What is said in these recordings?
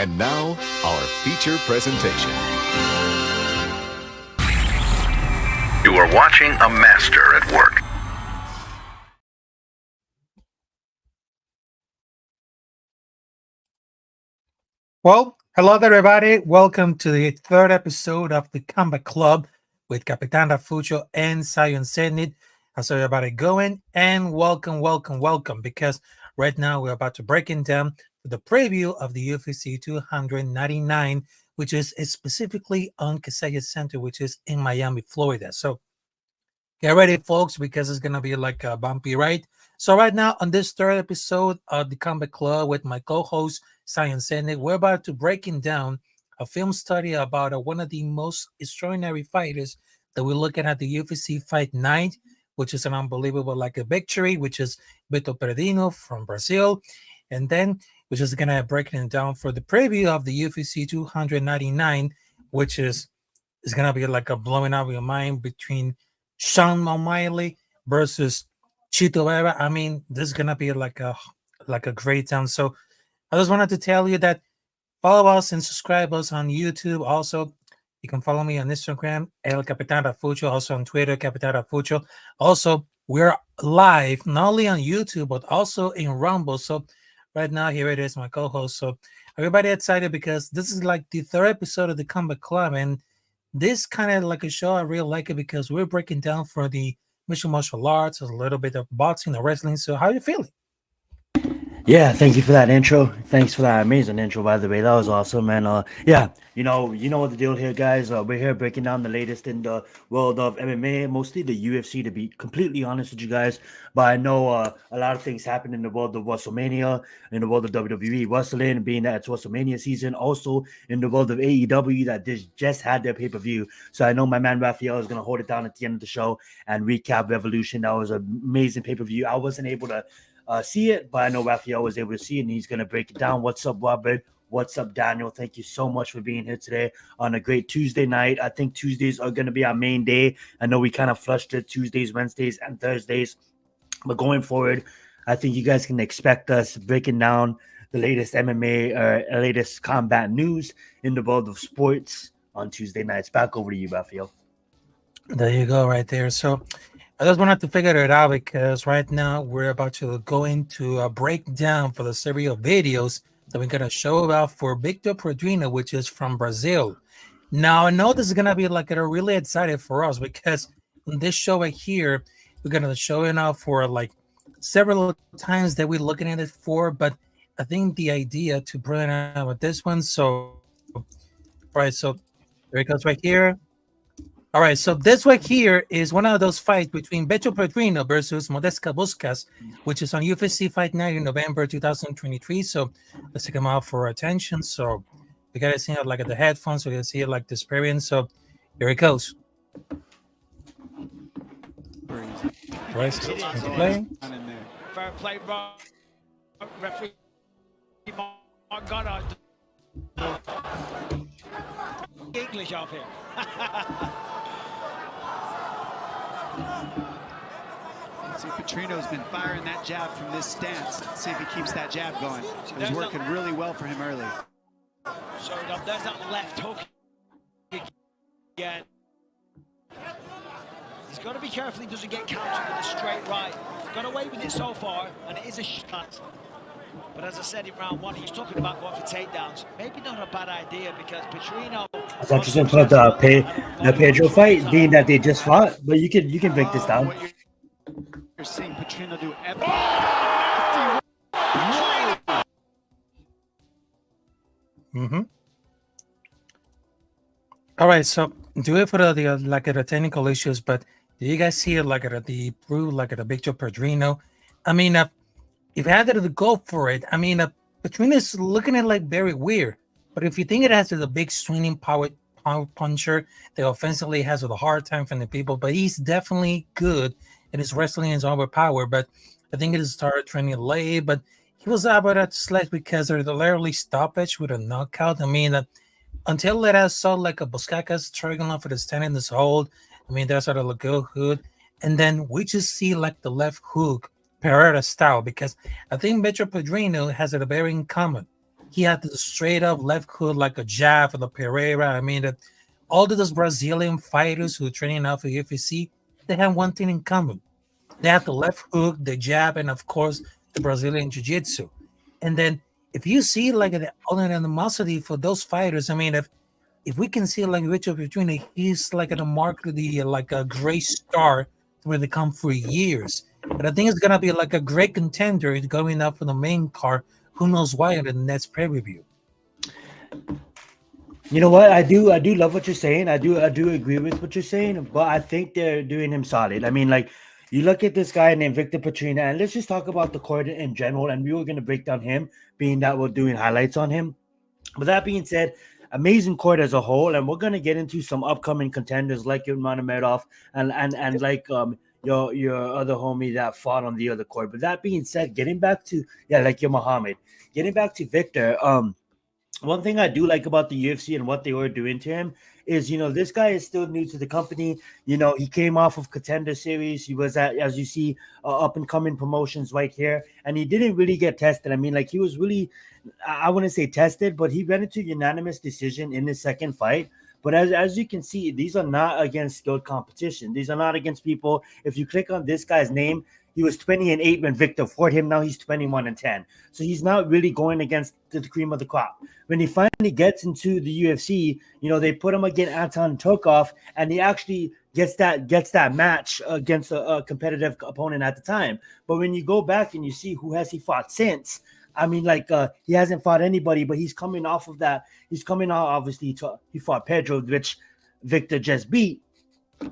And now, our feature presentation. You are watching a master at work. Well, hello everybody. Welcome to the third episode of the Combat Club with Capitán Rafucho and Zenith. How's everybody going? And welcome, because right now we're about to break down the preview of the UFC 299, which is specifically on Casella Center, which is in Miami, Florida. So get ready, folks, because it's going to be like a bumpy ride. So right now on this third episode of the Combat Club with my co-host, Science Senate, we're about to breaking down a film study about one of the most extraordinary fighters that we're looking at the UFC Fight Night, which is an unbelievable like a victory, which is Beto Perdino from Brazil. And then we're just going to break it down for the preview of the UFC 299, which is going to be like a blowing out of your mind between Sean O'Malley versus Chito Vera. I mean, this is going to be like a great time. So I just wanted to tell you that follow us and subscribe us on YouTube. Also, you can follow me on Instagram, El Capitán Rafucho, also on Twitter, Capitán Rafucho. Also, we're live, not only on YouTube, but also in Rumble. So right now, here it is, my co-host. So everybody excited because this is like the third episode of the Combat Club. And this kind of like a show, I really like it because we're breaking down for the mixed martial arts, a little bit of boxing and wrestling. So how are you feeling? Yeah, thank you for that intro. Thanks for that amazing intro, by the way. That was awesome, man. Yeah, you know what the deal here, guys. We're here breaking down the latest in the world of MMA, mostly the UFC, to be completely honest with you guys. But I know a lot of things happen in the world of WrestleMania, in the world of WWE wrestling, being that it's WrestleMania season. Also in the world of AEW that just had their pay-per-view. So I know my man Rafael is gonna hold it down at the end of the show and recap Revolution. That was an amazing pay-per-view. I wasn't able to see it, but I know Rafael was able to see it, and he's going to break it down. What's up, Robert? What's up, Daniel? Thank you so much for being here today on a great Tuesday night. I think Tuesdays are going to be our main day. I know we kind of flushed it Tuesdays, Wednesdays, and Thursdays, but going forward, I think you guys can expect us breaking down the latest MMA or latest combat news in the world of sports on Tuesday nights. Back over to you, Rafael. There you go, right there. So I just wanted to figure it out because right now we're about to go into a breakdown for the series of videos that we're going to show about for Victor Pedrino, which is from Brazil. Now, I know this is going to be like really excited for us because in this show right here, we're going to show it out for like several times that we're looking at it for, but I think the idea to bring it out with this one. So, all right, so there it goes right here. All right, so this right here is one of those fights between Beto Pedrino versus Modesta Buscas, which is on UFC Fight Night in November 2023. So let's take them out for attention. So you guys see it like at the headphones, so you can see it like the experience. So here it goes. All right, so it's play. Fair play, referee Mark Goddard. English off here. See, Petrino's been firing that jab from this stance. See if he keeps that jab going. It was working really well for him early. So there's that left hook again. He's got to be careful he doesn't get countered with a straight right. Got away with it so far, and it is a shot. But as I said in round one, he's talking about going for takedowns. Maybe not a bad idea because Pedrino. I thought you were going to put the Pedro fight, being that they just fought, but you can break this down. You're seeing Pedrino do epic. All right, so do it for the like the technical issues, but do you guys see it like at the proof like at the Victor Pedrino? I mean, if you had to go for it, I mean, Pedrino is looking at like very weird. But if you think it has a big swinging power puncher that offensively has a hard time finding people, but he's definitely good and his wrestling is overpowered. But I think it started training late, but he was able to select because of the literally stoppage with a knockout. I mean, until that I saw like a Buscacas struggling for the stand in this hold. I mean, that's sort of a good hood. And then we just see like the left hook, Pereira style, because I think Metro Pedrino has a very in common. He had the straight up left hook like a jab for the Pereira. I mean, all of those Brazilian fighters who are training out for UFC, they have one thing in common. They have the left hook, the jab, and of course, the Brazilian Jiu-Jitsu. And then if you see like the animosity for those fighters, I mean, if we can see like Richard Petrino, he's like at the mark of the like a great star where they come for years. But I think it's gonna be like a great contender going up for the main card. Who knows why in the next pay-per-view? You know what? I do love what you're saying. I do agree with what you're saying, but I think they're doing him solid. I mean, like you look at this guy named Victor Petrina, and let's just talk about the card in general. And we were going to break down him, being that we're doing highlights on him. But that being said, amazing card as a whole, and we're going to get into some upcoming contenders like your Manamedov and like your other homie that fought on the other card. But that being said, getting back to like your Muhammad, getting back to Victor. One thing I do like about the UFC and what they were doing to him is, this guy is still new to the company. He came off of Contender Series. He was at, as you see, up and coming promotions right here, and he didn't really get tested. I mean, like he was really, I wouldn't say tested, but he went into unanimous decision in his second fight. But as you can see, these are not against skilled competition. These are not against people. If you click on this guy's name, he was 20-8 when Victor fought him. Now he's 21-10. So he's not really going against the cream of the crop. When he finally gets into the UFC, they put him against Anton Tokov, and he actually gets that match against a competitive opponent at the time. But when you go back and you see who has he fought since, I mean, like he hasn't fought anybody, but he's coming off of that. He's coming out, obviously, he fought Pedro, which Victor just beat.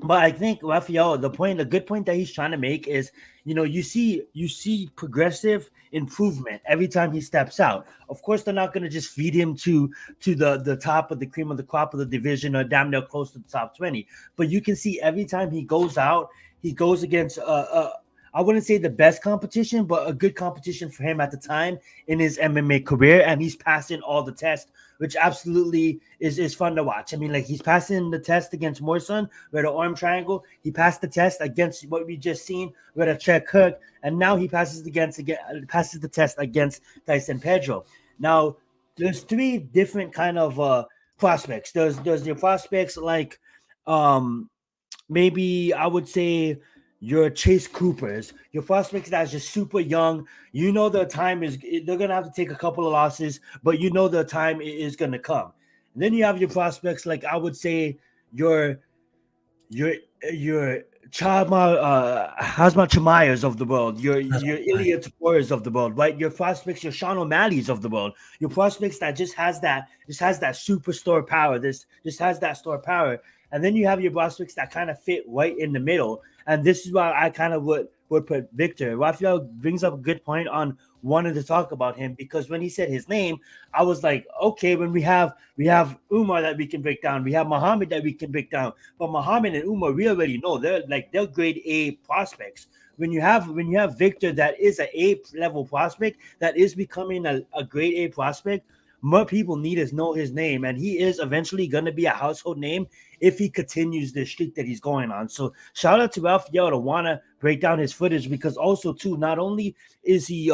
But I think Rafael, the good point that he's trying to make is, you see progressive improvement every time he steps out. Of course, they're not going to just feed him to the top of the cream of the crop of the division or damn near close to the top 20. But you can see every time he goes out, he goes against I wouldn't say the best competition, but a good competition for him at the time in his MMA career, and he's passing all the tests, which absolutely is fun to watch. I mean, like he's passing the test against Morrison with an arm triangle. He passed the test against what we just seen with a check hook, and now he passes the test against Tyson Pedro. Now, there's three different kind of prospects. There's the prospects like maybe I would say your Chase Coopers, your prospects that's just super young. The time is, they're going to have to take a couple of losses, but the time is going to come. And then you have your prospects like I would say your Hazmat Chimayas of the world, your Ilya Taporas of the world, right? Your prospects, your Sean O'Malley's of the world, your prospects that just has that superstar power, just has that star power. And then you have your prospects that kind of fit right in the middle. And this is why I kind of would put Victor. Rafael brings up a good point on wanting to talk about him, because when he said his name, I was like, okay, when we have Umar that we can break down, we have Muhammad that we can break down. But Muhammad and Umar, we already know they're grade A prospects. When you have Victor that is an A level prospect, that is becoming a grade A prospect, more people need to know his name, and he is eventually going to be a household name if he continues the streak that he's going on. So shout out to Rafael to want to break down his footage, because also too, not only is he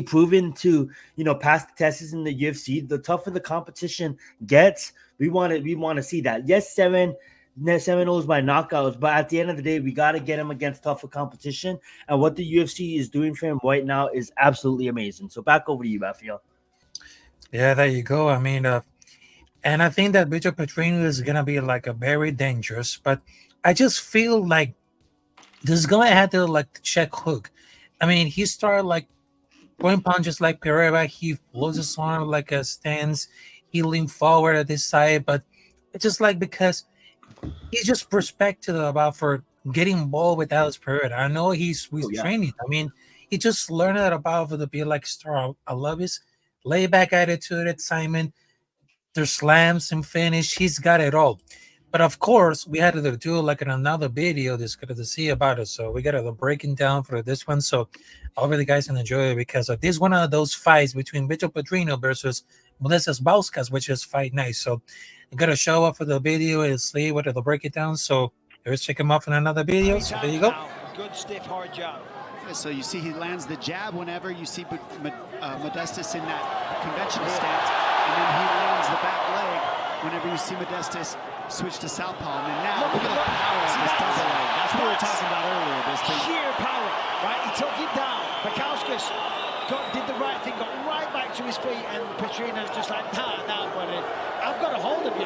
proven to pass the tests in the UFC, the tougher the competition gets, we want to see that. Yes, 7-0s by knockouts, but at the end of the day, we got to get him against tougher competition, and what the UFC is doing for him right now is absolutely amazing. So back over to you, Rafael. Yeah, there you go. I mean, and I think that Victor Petrino is going to be like a very dangerous, but I just feel like this guy had to like check hook. I mean, he started like throwing punches like Pereira. He blows his arm like a stance. He leaned forward at this side, but it's just like because he's just perspective about for getting involved with Alex Pereira. I know he's training. I mean, he just learned about to be like star. I love his laid back attitude at Simon. There's slams and finish. He's got it all. But of course, we had to do like another video to see about it. So we got a breaking down for this one. So hopefully you guys can enjoy it, because this is one of those fights between Victor Petrino versus Modestas Bauskas, which is fight night. So I'm going to show up for the video and see what they'll break it down. So let's check him out in another video. So there you go. Good stiff hard jab. So you see he lands the jab whenever you see Modestas in that conventional stance, and then he lands the back leg whenever you see Modestas switch to southpaw. And then now, look at the power of this double leg. That's what we were talking about earlier. This thing. Sheer power, right? He took him down. Bakauskas did the right thing, got right back to his feet, and Petrino's just like, nah, buddy. I've got a hold of you.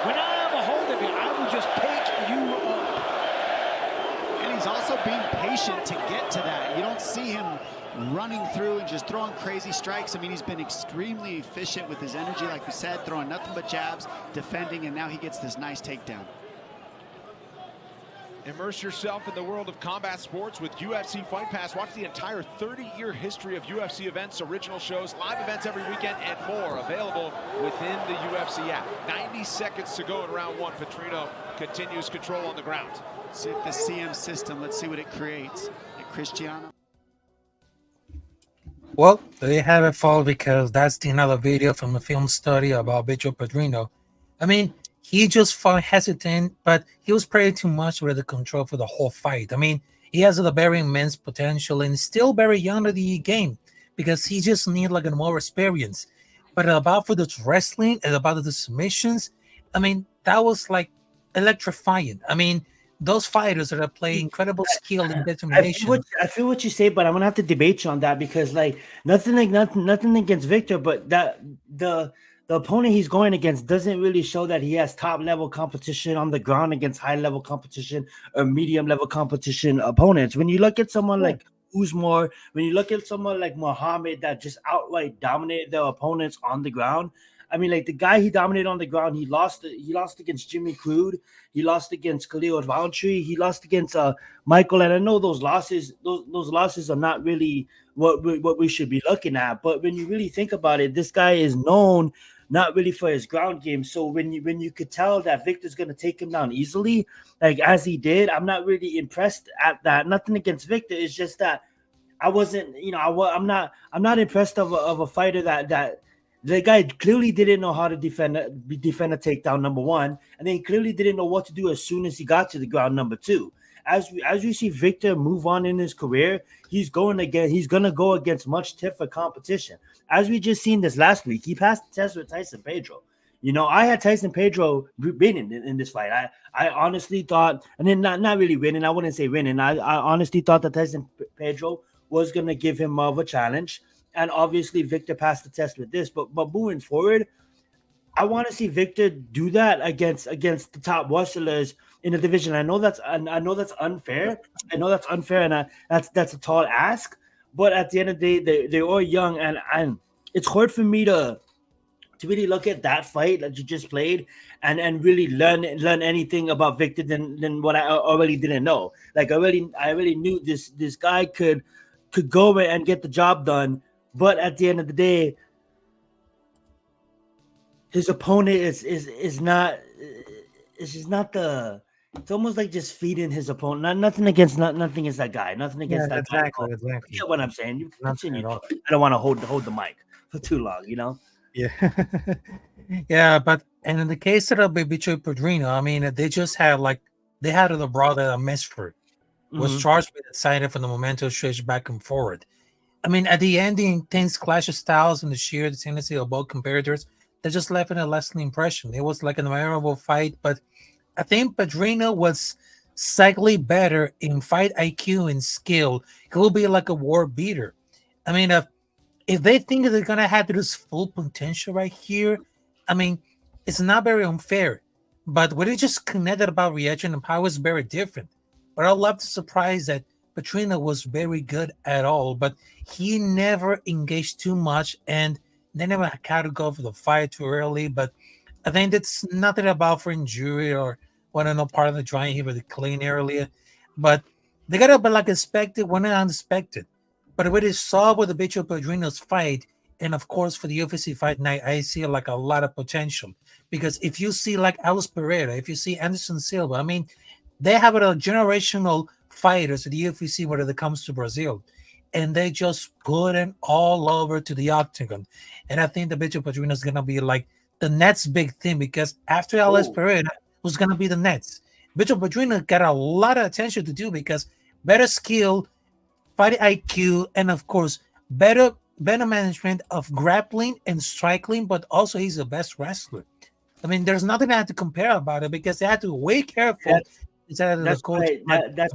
When I have a hold of you, I will just pick you up. And he's also being patient to get to that. You don't see him running through and just throwing crazy strikes. I mean, he's been extremely efficient with his energy, like we said, throwing nothing but jabs, defending, and now he gets this nice takedown. Immerse yourself in the world of combat sports with UFC Fight Pass. Watch the entire 30-year history of UFC events, original shows, live events every weekend, and more. Available within the UFC app. 90 seconds to go in round one. Petrino continues control on the ground. See if the CM system, let's see what it creates. And Cristiano. Well, there you have it, folks, because that's another video from a film study about Vitor Petrino. I mean, he just fought hesitant, but he was pretty too much with the control for the whole fight. I mean, he has a very immense potential and still very young to the game because he just needs like a more experience. But about for the wrestling and about the submissions, I mean, that was like electrifying. I mean, those fighters that are playing incredible skill and determination. I feel what you say, but I'm gonna have to debate you on that because like nothing against Victor, but that the opponent he's going against doesn't really show that he has top level competition on the ground against high level competition or medium level competition opponents. When you look at someone like Usman, when you look at someone like Muhammad that just outright dominated their opponents on the ground. I mean, like the guy he dominated on the ground, he lost against Jimmy Crude, he lost against Khalil Roundtree, he lost against Michael. And I know those losses are not really what we should be looking at. But when you really think about it, this guy is known not really for his ground game. So when you could tell that Victor's gonna take him down easily, like as he did, I'm not really impressed at that. Nothing against Victor. It's just that I wasn't, I'm not impressed of a fighter that. The guy clearly didn't know how to defend a takedown, number one, and then he clearly didn't know what to do as soon as he got to the ground, number two. As we see Victor move on in his career, he's gonna go against much tougher competition. As we just seen this last week, he passed the test with Tyson Pedro. I had Tyson Pedro winning in this fight. I honestly thought, and then not really winning. I wouldn't say winning. I honestly thought that Tyson Pedro was gonna give him more of a challenge. And obviously, Victor passed the test with this. But moving forward, I want to see Victor do that against the top wrestlers in the division. I know that's unfair. And that's a tall ask. But at the end of the day, they're all young, and it's hard for me to really look at that fight that you just played and really learn anything about Victor than what I already didn't know. Like I already knew this guy could go and get the job done. But at the end of the day, his opponent is not. It's just not the. It's almost like just feeding his opponent. Nothing against that guy. Nothing against that guy. Exactly. You get what I'm saying? You continue. I don't want to hold the mic for too long. Yeah, yeah. But and in the case of Vitor Petrino, I mean, they just had they had a brother that Mesford was charged with deciding from the momentum stretch back and forward. I mean, at the end, the intense clash of styles and the sheer tendency of both competitors, they just left a lasting impression. It was like a memorable fight, but I think Petrino was slightly better in fight IQ and skill. He will be like a war beater. I mean, if they think that they're going to have this full potential right here, I mean, it's not very unfair. But when it just connected about reaction and power is very different. But I love the surprise that Petrino was very good at all, but he never engaged too much and they never had to go for the fight too early. But I think that's nothing about for injury or no part of the drawing here with the clean earlier. But they got to be like expected, one unexpected. But what they saw with the Vitor Petrino's fight, and of course for the UFC Fight Night, I see like a lot of potential. Because if you see like Alice Pereira, if you see Anderson Silva, I mean, they have a generational fighters at the UFC when it comes to Brazil, and they just put it all over to the octagon. And I think the Vitor Petrino is gonna be like the next big thing because after Alex Pereira was gonna be the next. Vitor Petrino got a lot of attention to do because better skill, fight IQ, and of course better better management of grappling and striking, but also he's the best wrestler. I mean, there's nothing I had to compare about it because they had to be way careful instead of the That's coach. right. That's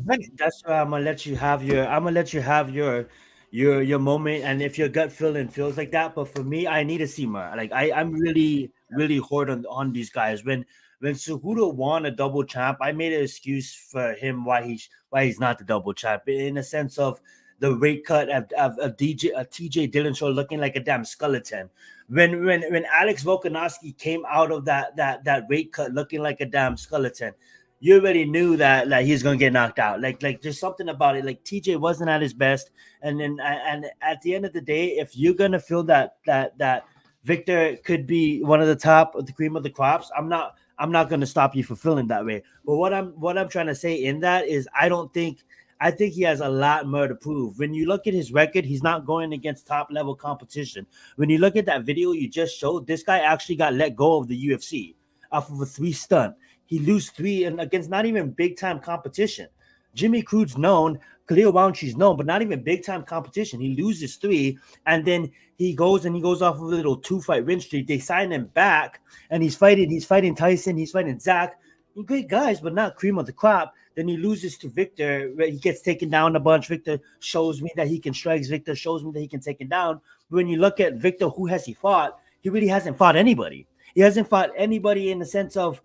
why I'm gonna let you have your moment. And if your gut feeling feels like that, but for me, I need to see more. Like I'm really hard on these guys. When Cejudo won a double champ, I made an excuse for him why he's not the double champ, in the sense of the weight cut of TJ Dillashaw looking like a damn skeleton. When Alex Volkanovski came out of that weight cut looking like a damn skeleton, you already knew that like he's gonna get knocked out. Like there's something about it. Like TJ wasn't at his best, and at the end of the day, if you're gonna feel that Victor could be one of the top of the cream of the crops, I'm not gonna stop you from feeling that way. But what I'm trying to say in that is I think he has a lot more to prove. When you look at his record, he's not going against top level competition. When you look at that video you just showed, this guy actually got let go of the UFC off of a 3 stunt. He lose 3 and against not even big time competition. Jimmy Crude's known, Khalil Rountree known, but not even big time competition. He loses 3, and then he goes off of a little 2-fight win streak. They sign him back, and he's fighting Tyson, he's fighting Zach. Great guys, but not cream of the crop. Then he loses to Victor. He gets taken down a bunch. Victor shows me that he can strike. Victor shows me that he can take him down. But when you look at Victor, who has he fought? He really hasn't fought anybody. He hasn't fought anybody in the sense of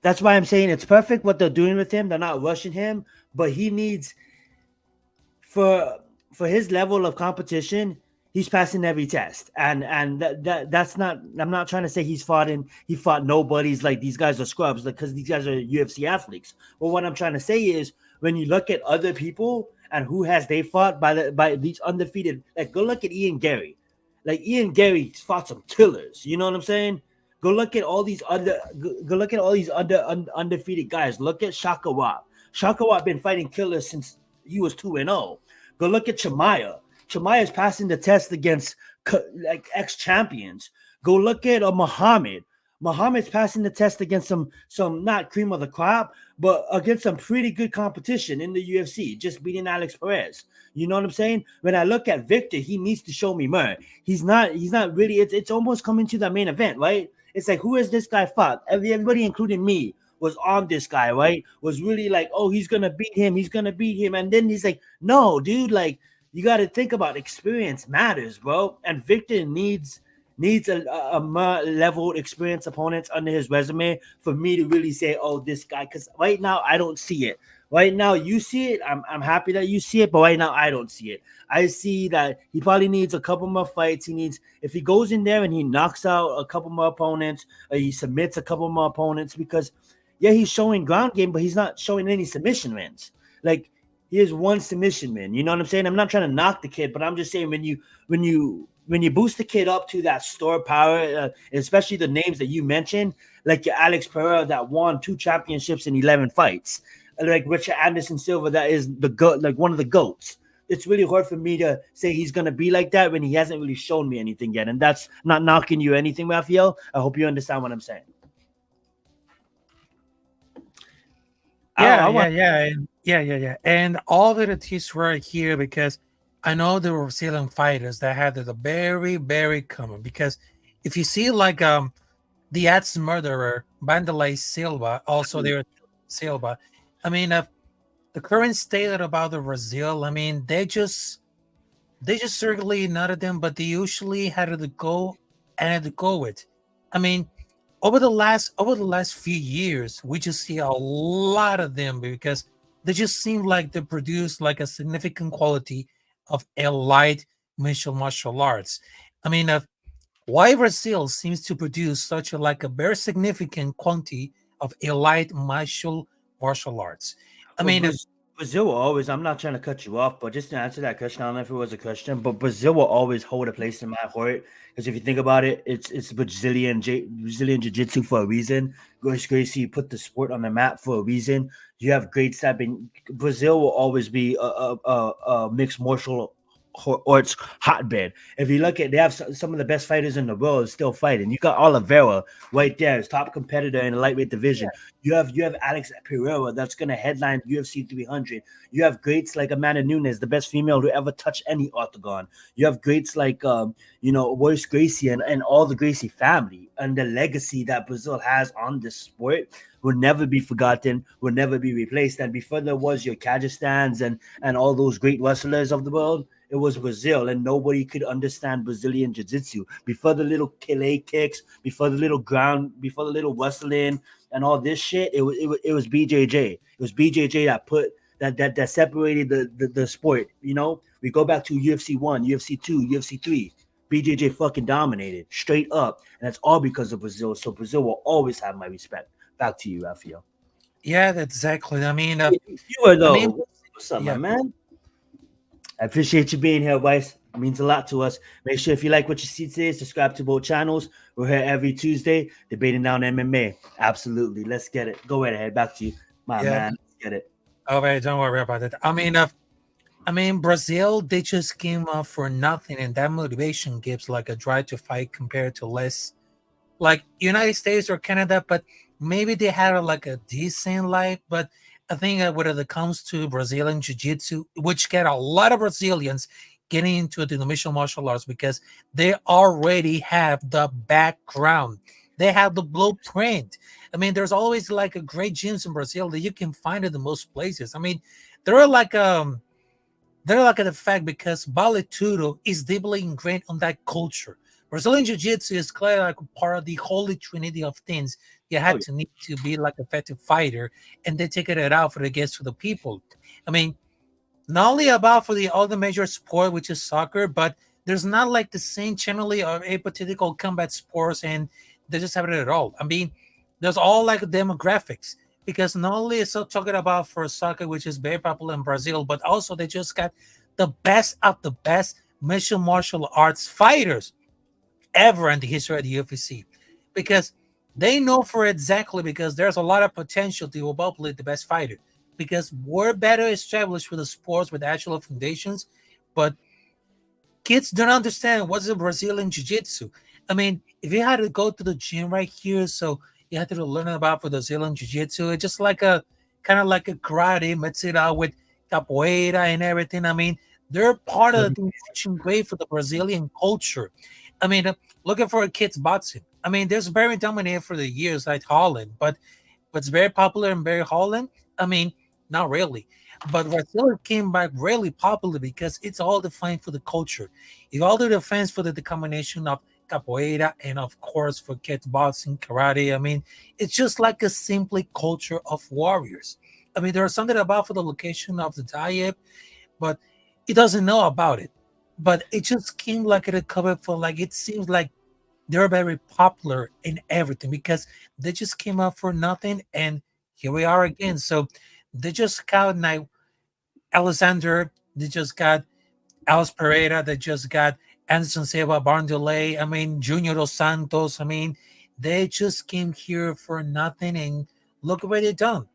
that's why I'm saying it's perfect what they're doing with him. They're not rushing him, but he needs for his level of competition, he's passing every test. And that's not, I'm not trying to say he fought nobodies like these guys are scrubs, because these guys are UFC athletes. But what I'm trying to say is when you look at other people and who has they fought by these undefeated, like go look at Ian Gary. Like Ian Gary fought some killers. You know what I'm saying? Go look at all these undefeated guys. Look at Shaka Wap. Shaka Wap been fighting killers since he was 2-0. Go look at Chimaev. Chimaev's passing the test against like ex-champions. Go look at Muhammad. Muhammad's passing the test against some not cream of the crop, but against some pretty good competition in the UFC, just beating Alex Perez. You know what I'm saying? When I look at Victor, he needs to show me more. He's not really, it's almost coming to the main event, right? It's like, who has this guy fought? Everybody, including me, was on this guy, right? Was really like, oh, he's gonna beat him. And then he's like, no, dude, like, you got to think about experience matters, bro. And Victor needs a more leveled experience opponents under his resume for me to really say, oh, this guy. Because right now I don't see it. Right now you see it. I'm happy that you see it, but right now I don't see it. I see that he probably needs a couple more fights. He needs, if he goes in there and he knocks out a couple more opponents, or he submits a couple more opponents, because yeah, he's showing ground game, but he's not showing any submission wins. Like, he has one submission win. You know what I'm saying? I'm not trying to knock the kid, but I'm just saying when you boost the kid up to that star power, especially the names that you mentioned, like your Alex Pereira that won 2 championships in 11 fights, like Richard Anderson Silva that is the goat, like one of the goats. It's really hard for me to say he's gonna be like that when he hasn't really shown me anything yet, and that's not knocking you anything, Rafael. I hope you understand what I'm saying. Yeah. And all the teams were here because I know there were Brazilian fighters that had the very, very common. Because if you see like the ex-murderer Vanderlei Silva, also there Silva. I mean, the current state about the Brazil. I mean, they just certainly none of them, but they usually had to go with. I mean, over the last few years, we just see a lot of them because they just seem like they produce like a significant quality of elite martial arts. I mean, why Brazil seems to produce such a very significant quantity of elite martial arts. I mean, Brazil will always, I'm not trying to cut you off, but just to answer that question, I don't know if it was a question, but Brazil will always hold a place in my heart. Because if you think about it, it's Brazilian Jiu-Jitsu for a reason. Gracie put the sport on the map for a reason. You have great stepping. Brazil will always be a mixed martial sport's hotbed. If you look at, they have some of the best fighters in the world still fighting. You got Oliveira right there, his top competitor in the lightweight division. Yeah. You have Alex Pereira that's going to headline UFC 300. You have greats like Amanda Nunes, the best female to ever touch any octagon. You have greats like Royce Gracie and all the Gracie family, and the legacy that Brazil has on this sport will never be forgotten, will never be replaced. And before there was your Kyrgyzstans and all those great wrestlers of the world, it was Brazil, and nobody could understand Brazilian jiu-jitsu. Before the little kile kicks, before the little ground, before the little wrestling and all this shit, it was BJJ. It was BJJ that put that separated the sport. You know, we go back to UFC 1, UFC 2, UFC 3. BJJ fucking dominated straight up, and that's all because of Brazil. So Brazil will always have my respect. Back to you, Rafael. Yeah, exactly. I mean, what's up, my man? I appreciate you being here, Weiss. It means a lot to us. Make sure if you like what you see today, subscribe to both channels. We're here every Tuesday debating down MMA. Absolutely. Let's get it. Go right ahead. Back to you, my man. Let's get it. All right, don't worry about it. I mean, Brazil, they just came up for nothing, and that motivation gives like a drive to fight compared to less like United States or Canada, but maybe they had like a decent life. But I think that when it comes to Brazilian Jiu-Jitsu, which get a lot of Brazilians getting into the mixed martial arts because they already have the background. They have the blueprint. I mean, there's always like a great gyms in Brazil that you can find in the most places. I mean, they're like the fact because Vale Tudo is deeply ingrained on that culture. Brazilian Jiu-Jitsu is clearly like part of the holy trinity of things. You had to need to be like an effective fighter, and they take it out for the guests for the people. I mean, not only about for the other major sport, which is soccer, but there's not like the same generally or apolitical combat sports, and they just have it at all. I mean, there's all like demographics because not only is so talking about for soccer, which is very popular in Brazil, but also they just got the best of the best mixed martial arts fighters ever in the history of the UFC, because they know for exactly because there's a lot of potential to populate the best fighter because we're better established with the sports with actual foundations, but kids don't understand what's the Brazilian Jiu-Jitsu. I mean, if you had to go to the gym right here, so you had to learn about for Brazilian Jiu-Jitsu, it's just like a kind of like a karate mix it out with capoeira and everything. I mean, they're part of the way for the Brazilian culture. I mean, looking for a kids boxing. I mean, there's very dominated for the years like Holland, but it's very popular in very Holland. I mean, not really. But Brazil came back really popular because it's all defined for the culture. It all the defense for the combination of capoeira and of course for kids boxing, karate. I mean, it's just like a simply culture of warriors. I mean, there's something about for the location of the diet, but he doesn't know about it. But it just came like a cover for like it seems like they're very popular in everything because they just came up for nothing, and here we are again. So they just got now Alexander, they just got Alice Pereira, they just got Anderson Silva, Barndelay, I mean Junior Dos Santos. I mean, they just came here for nothing, and look what they done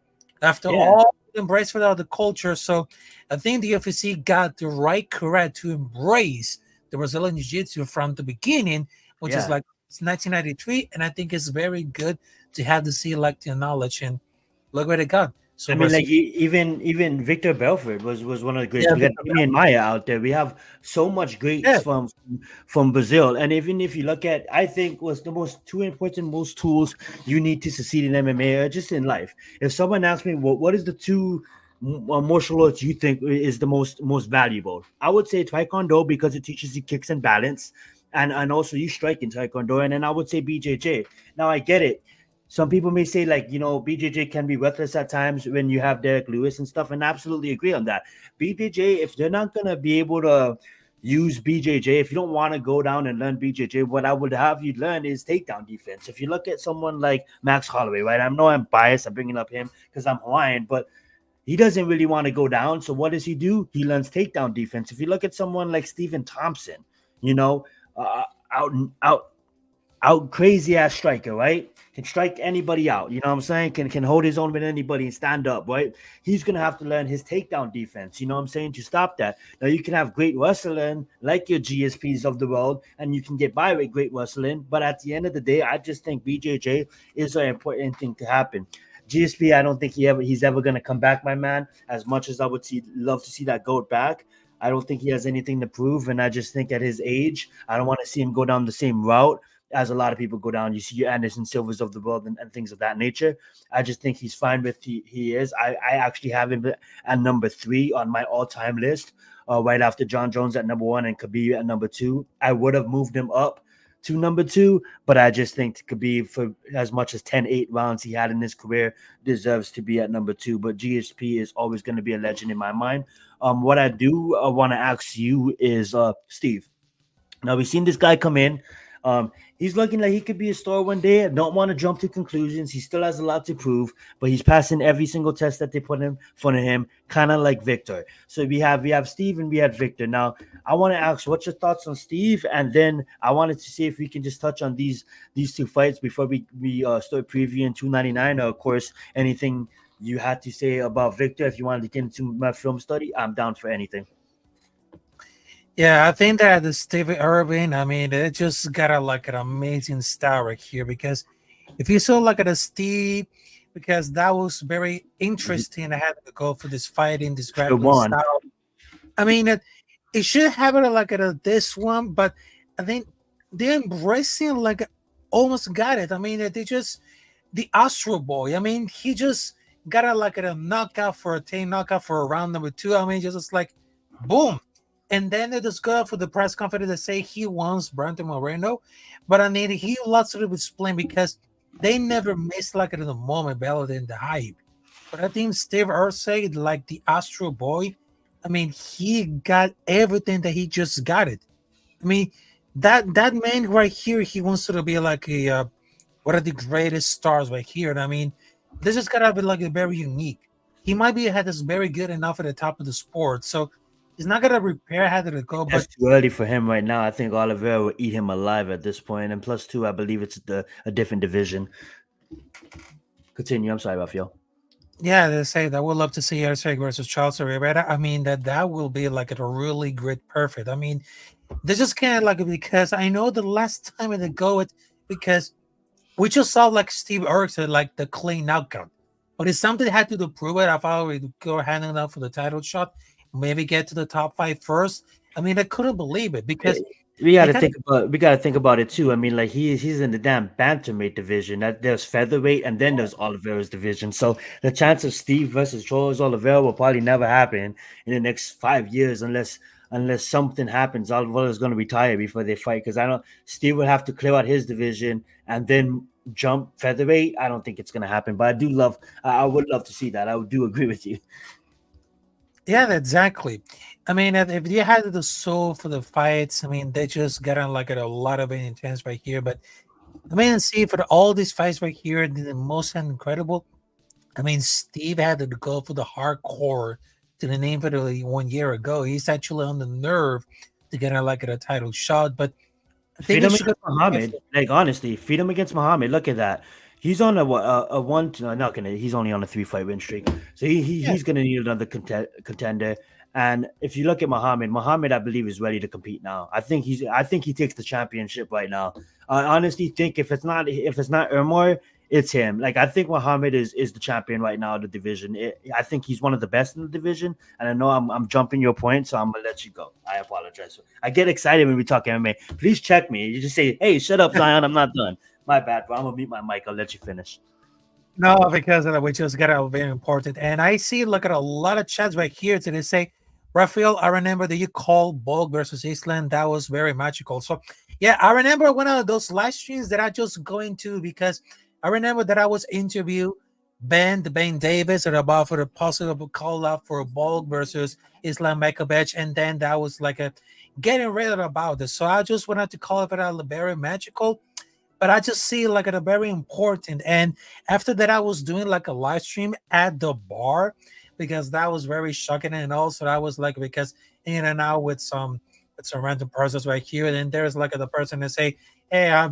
after all embrace for the culture. So I think the UFC got the right correct to embrace the Brazilian Jiu-Jitsu from the beginning, which is like it's 1993, and I think it's very good to have to see like the knowledge and look what it got. So I mean, like even Victor Belfort was one of the greats. We got Damian Maya out there. We have so much greats from Brazil, and even if you look at, I think was the most tools you need to succeed in MMA or just in life. If someone asks me, what is the two martial arts you think is the most valuable, I would say Taekwondo because it teaches you kicks and balance, and also you strike in Taekwondo, and then I would say BJJ. Now I get it. Some people may say, like, BJJ can be worthless at times when you have Derek Lewis and stuff, and I absolutely agree on that. BJJ, if they're not going to be able to use BJJ, if you don't want to go down and learn BJJ, what I would have you learn is takedown defense. If you look at someone like Max Holloway, right? I know I'm biased. I'm bringing up him because I'm Hawaiian, but he doesn't really want to go down. So what does he do? He learns takedown defense. If you look at someone like Stephen Thompson, out crazy ass striker, right? Can strike anybody out. You know what I'm saying? Can hold his own with anybody and stand up, right? He's gonna have to learn his takedown defense. You know what I'm saying? To stop that. Now you can have great wrestling like your GSPs of the world, and you can get by with great wrestling. But at the end of the day, I just think BJJ is an important thing to happen. GSP, I don't think he's ever gonna come back, my man. As much as I would love to see that goat back, I don't think he has anything to prove, and I just think at his age, I don't want to see him go down the same route as a lot of people go down. You see your Anderson Silvers of the world and things of that nature. I just think he's fine with he is. I actually have him at number 3 on my all-time list, right after John Jones at number 1 and Khabib at number 2. I would have moved him up to number 2, but I just think Khabib, for as much as 10-8 rounds he had in his career, deserves to be at number 2. But GSP is always going to be a legend in my mind. What I do want to ask you is, Steve, now we've seen this guy come in. He's looking like he could be a star one day. I don't want to jump to conclusions. He still has a lot to prove, but he's passing every single test that they put in front of him, kind of like Victor. So we have Steve and we have Victor. Now, I want to ask, what's your thoughts on Steve? And then I wanted to see if we can just touch on these two fights before we start previewing 299. Or, of course, anything you had to say about Victor. If you wanted to get into my film study, I'm down for anything. Yeah, I think that the Steve Irwin, I mean, it just got an amazing style right here, because if you saw at a Steve, because that was very interesting. I had to go for this fighting, this grappling style. I mean, it should have it at this one, but I think they're embracing almost got it. I mean, they just the Astro Boy. I mean, he just got a knockout for a 10 knockout for a round number 2. I mean, just boom. And then they just go for the press conference to say he wants Brandon Moreno. But I mean, he lots to explain, because they never missed in the moment better than the hype. But I think Steve Ursay, the Astro Boy, I mean, he got everything that he just got it. I mean, that man right here, he wants to be a one of the greatest stars right here. And I mean, this is gotta be very unique. He might be had this very good enough at the top of the sport. So he's not gonna repair how to go, but it's too early for him right now. I think Oliveira will eat him alive at this point. And plus 2, I believe it's a different division. Continue. I'm sorry, Rafael. Yeah, they say that we'll love to see Usyk versus Charles Oliveira. I mean, that will be a really great perfect. I mean, this is kind of because I know the last time they go it, because we just saw Steve Erickson the clean knockout. But it's something that had to prove it. I thought we'd go handing out for the title shot, maybe get to the top 5 first. I mean, I couldn't believe it, because we got to think about it too. I mean, he's in the damn bantamweight division. That there's featherweight, and then there's Oliveira's division. So the chance of Steve versus Charles Oliveira will probably never happen in the next 5 years, unless something happens. Oliveira's going to retire before they fight, because I don't. Steve will have to clear out his division and then jump featherweight. I don't think it's going to happen, but I would love to see that. I do agree with you. Yeah, exactly. I mean, if you had the soul for the fights, I mean, they just got on a lot of intense right here. But I mean, see, for all these fights right here, the most incredible. I mean, Steve had to go for the hardcore to the name for the 1 year ago. He's actually on the nerve to get a title shot. But I think feed him against Muhammad. Honestly, feed him against Muhammad. Look at that. He's on a one. Not gonna. He's only on a 3-fight win streak, so he's gonna need another contender. And if you look at Muhammad, I believe is ready to compete now. I think he takes the championship right now. I honestly think if it's not Ermor, it's him. I think Muhammad is the champion right now of the division. I think he's one of the best in the division. And I know I'm jumping your point, so I'm gonna let you go. I apologize. I get excited when we talk MMA. Please check me. You just say, "Hey, shut up, Zion. I'm not done." My bad, bro. I'm gonna mute my mic. I'll let you finish. No, because we just got a very important. And I see, look at a lot of chats right here today say, Rafael, I remember that you called Bulk versus Island. That was very magical. So, yeah, I remember one of those live streams that I just go into, because I remember that I was interviewed Ben Davis about for the possible call out for Bulk versus Islam Makhachev, and then that was getting ready about this. So I just wanted to call it a very magical. But I just see a very important. And after that, I was doing a live stream at the bar, because that was very shocking. And also I was because in and out with some random persons right here. And then there's the person that say, hey,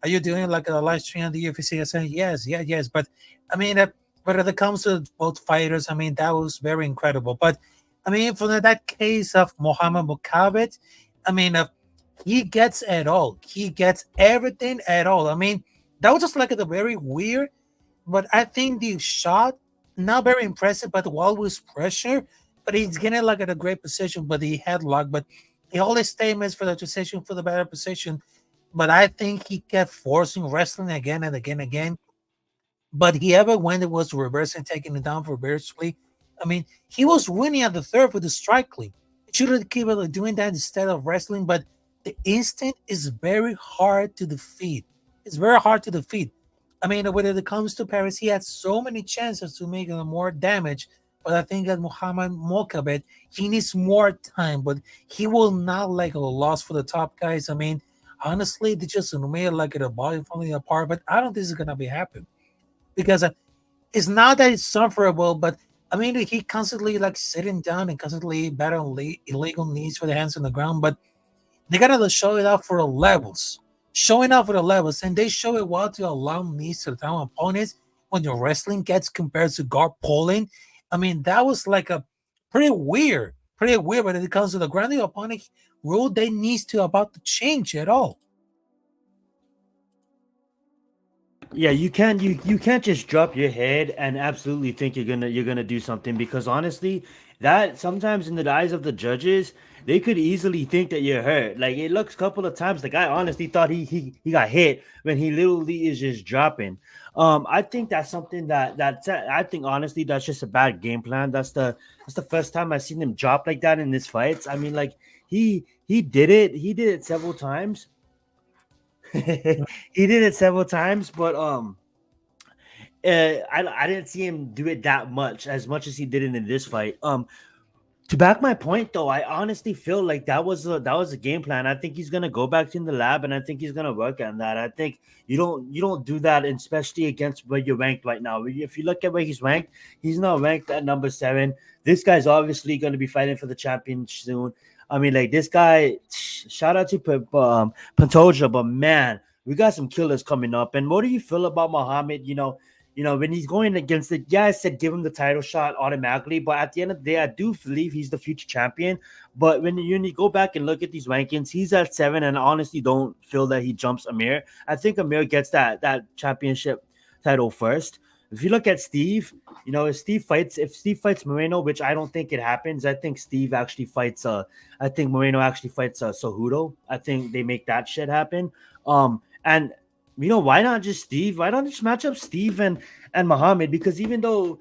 are you doing like a live stream on the UFC? I said, yes. But I mean, but when it comes to both fighters, I mean, that was very incredible. But I mean, for that case of Muhammad Mukabet, I mean, he gets it all. He gets everything at all. I mean, that was just like a very weird, but I think the shot, not very impressive, but always pressure. But he's getting like at a great position, but he headlock. But he always statements for the position, for the better position. But I think he kept forcing wrestling again and again and again. But he ever when it was reversing, taking it down for reversely. I mean, he was winning at the third with the strike lead. He should have kept doing that instead of wrestling. But the instinct is very hard to defeat. It's very hard to defeat. I mean, when it comes to Paris, he had so many chances to make more damage. But I think that Muhammad Mokabet, he needs more time. But he will not like a loss for the top guys. I mean, honestly, they just made like a body falling apart. But I don't think this is gonna be happen because it's not that it's sufferable, but I mean, he constantly like sitting down and constantly battling illegal knees for the hands on the ground. But they gotta show it out for the levels, showing out for the levels, and they show it well to allow knees to down opponents when the wrestling gets compared to guard pulling. I mean, that was like a pretty weird. When it comes to the ground, the opponent rule they needs to about to change at all. Yeah, you can't just drop your head and absolutely think you're gonna do something, because honestly, that sometimes in the eyes of the judges, they could easily think that you're hurt. Like, it looks a couple of times like I honestly thought he got hit when he literally is just dropping. I think that's something that I think honestly that's just a bad game plan. That's the first time I've seen him drop like that in his fights. I mean, like he did it several times. He did it several times, but I didn't see him do it that much as he did it in this fight. To back my point though, I honestly feel like that was a game plan. I think he's gonna go back in the lab, and I think he's gonna work on that. I think you don't do that, especially against where you're ranked right now. If you look at where he's ranked, he's not ranked at number 7. This guy's obviously going to be fighting for the champion soon. I mean, like, this guy, shout out to Pantoja, but man, we got some killers coming up. And what do you feel about Muhammad? When he's going against it, yeah, I said give him the title shot automatically, but at the end of the day, I do believe he's the future champion. But when you go back and look at these rankings, he's at 7, and I honestly don't feel that he jumps Amir. I think Amir gets that championship title first. If you look at Steve, if Steve fights Moreno, which I don't think it happens, I think Steve actually fights I think Moreno actually fights Cejudo. I think they make that shit happen. And why not just Steve? Why not just match up Steve and Muhammad? Because even though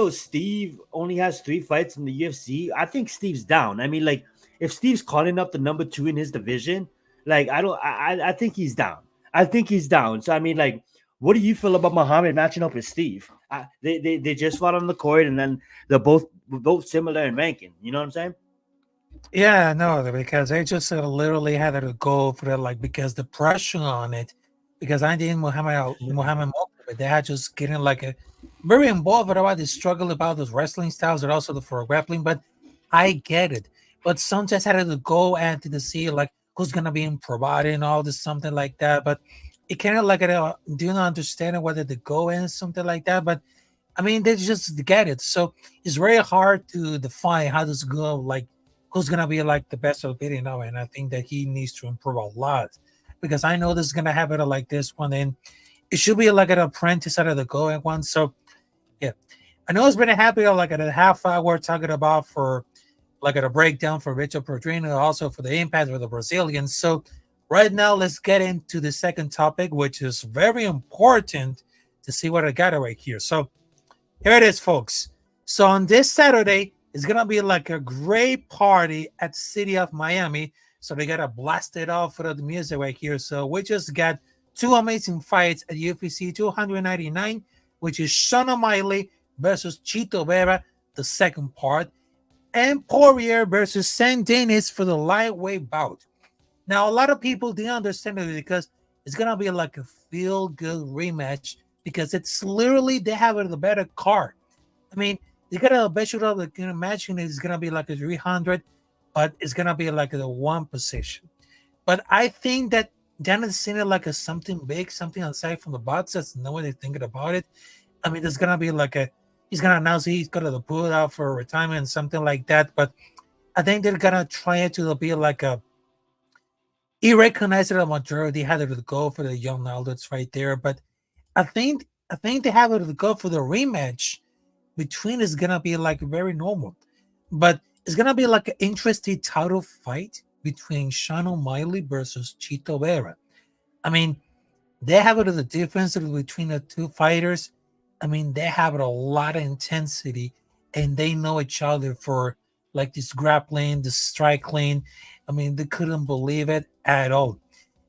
Steve only has 3 fights in the UFC, I think Steve's down. I mean, like, if Steve's calling up the number 2 in his division, like, I think he's down. I think he's down. So I mean, like, what do you feel about Muhammad matching up with Steve? They just fought on the court, and then they're both similar in ranking. You know what I'm saying? Yeah, no, because they just literally had to go for it, like, because the pressure on it. Because I didn't Muhammad Mokhtar, they had just getting like a very involved about the struggle about those wrestling styles and also for grappling. But I get it. But sometimes I had to go and to see like who's gonna be in providing all this something like that. But it kind of like do not understand whether to go in something like that. But I mean, they just get it. So it's very hard to define how this go, like who's gonna be like the best of it now. And I think that he needs to improve a lot. Because I know this is gonna have it like this one, and it should be like an apprentice out of the going one. So yeah, I know it's been a happy like at a half hour talking about for like at a breakdown for Victor Pedrino, also for the impact of the Brazilians. So right now, let's get into the second topic, which is very important to see what I got right here. So here it is, folks. So on this Saturday, it's gonna be like a great party at the city of Miami. So they got to blast it off for the music right here. So we just got 2 amazing fights at UFC 299, which is Sean O'Malley versus Chito Vera, the second part, and Poirier versus Saint Denis for the lightweight bout. Now, a lot of people didn't understand it because it's going to be like a feel-good rematch because it's literally, they have the better card. I mean, they got to bet you up, like, imagine it's going to be like a 300, but it's going to be like the one position. But I think that Janet's seen it like a something big, something aside from the box that's no way they're thinking about it. I mean, there's gonna be like he's gonna announce he's gonna put out for retirement, something like that. But I think they're gonna try it to be like he recognized it a majority had it to go for the young adults right there. But I think they have it to go for the rematch between is gonna be like very normal. But it's gonna be like an interesting title fight between Sean O'Malley versus Chito Vera. I mean, they have it the difference between the two fighters. I mean, they have a lot of intensity and they know each other for like this grappling, the striking. I mean, they couldn't believe it at all.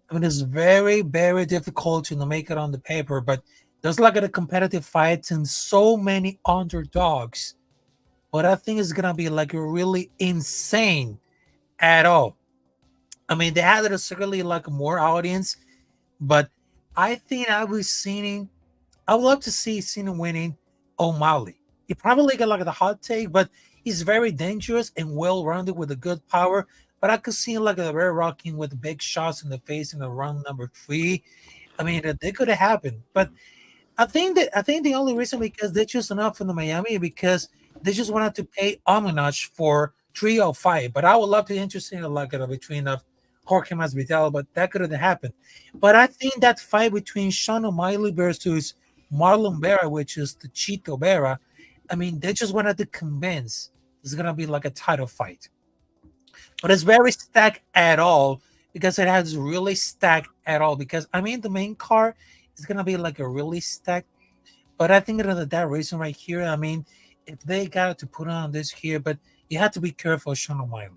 I mean, it's very, very difficult to make it on the paper, but there's like a competitive fights and so many underdogs. But I think it's gonna be like really insane at all. I mean, they had it certainly like more audience, but I think I would love to see Cena winning O'Malley. He probably got like the hot take, but he's very dangerous and well-rounded with a good power. But I could see him like a very rocking with big shots in the face in the round number 3. I mean, that could have happened. But I think the only reason because they chose enough from the Miami because they just wanted to pay homage for 305. But I would love to interesting like between of Jorge Masvidal, but that couldn't happen. But I think that fight between Sean O'Malley versus Marlon Vera, which is the Chito Vera, I mean, they just wanted to convince it's gonna be like a title fight. But it's very stacked at all because it has really stacked at all. Because I mean, the main card is gonna be like a really stacked. But I think that reason right here, I mean, if they got to put on this here, but you have to be careful, Sean O'Malley.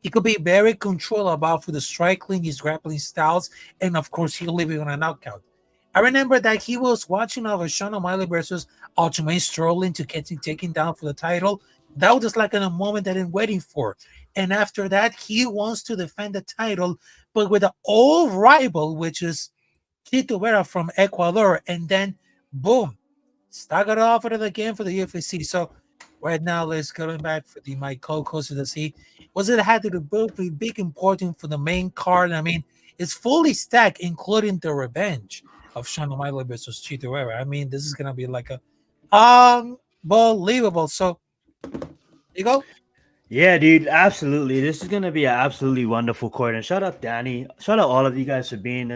He could be very controllable for the striking, his grappling styles, and of course, he'll leave you on a knockout. I remember that he was watching over Sean O'Malley versus Aljamain Sterling to get him taken down for the title. That was just like in a moment that I'm waiting for. And after that, he wants to defend the title, but with an old rival, which is Tito Vera from Ecuador. And then, boom, staggered off it again for the UFC. So right now, let's go back for my co-host to see was it had to be big important for the main card. I mean, it's fully stacked, including the revenge of Sean O'Malley versus Chito Vera. I mean, this is gonna be like a unbelievable. So you go. Yeah, dude, absolutely. This is gonna be an absolutely wonderful court. And shout out Danny. Shout out all of you guys for being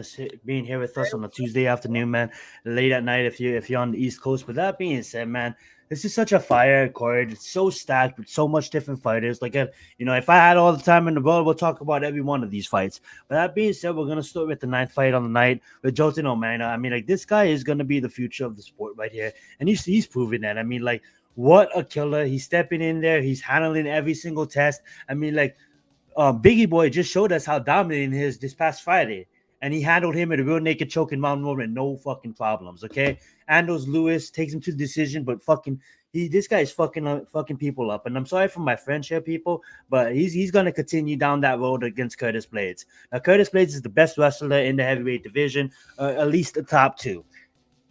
here with us on a Tuesday afternoon, man. Late at night if you're on the East Coast. But that being said, man, this is such a fire card. It's so stacked with so much different fighters. Like if I had all the time in the world, we'll talk about every one of these fights. But that being said, we're gonna start with the 9th fight on the night with Jolton O'Malley. I mean, like this guy is gonna be the future of the sport right here, and he's proven that. I mean, like. What a killer. He's stepping in there. He's handling every single test. I mean, like, Biggie Boy just showed us how dominating he is this past Friday. And he handled him at a real naked choke in Mountain Road with no fucking problems, okay? Anders Lewis takes him to the decision, but this guy is fucking people up. And I'm sorry for my friendship, people, but he's going to continue down that road against Curtis Blades. Now, Curtis Blades is the best wrestler in the heavyweight division, at least the top 2.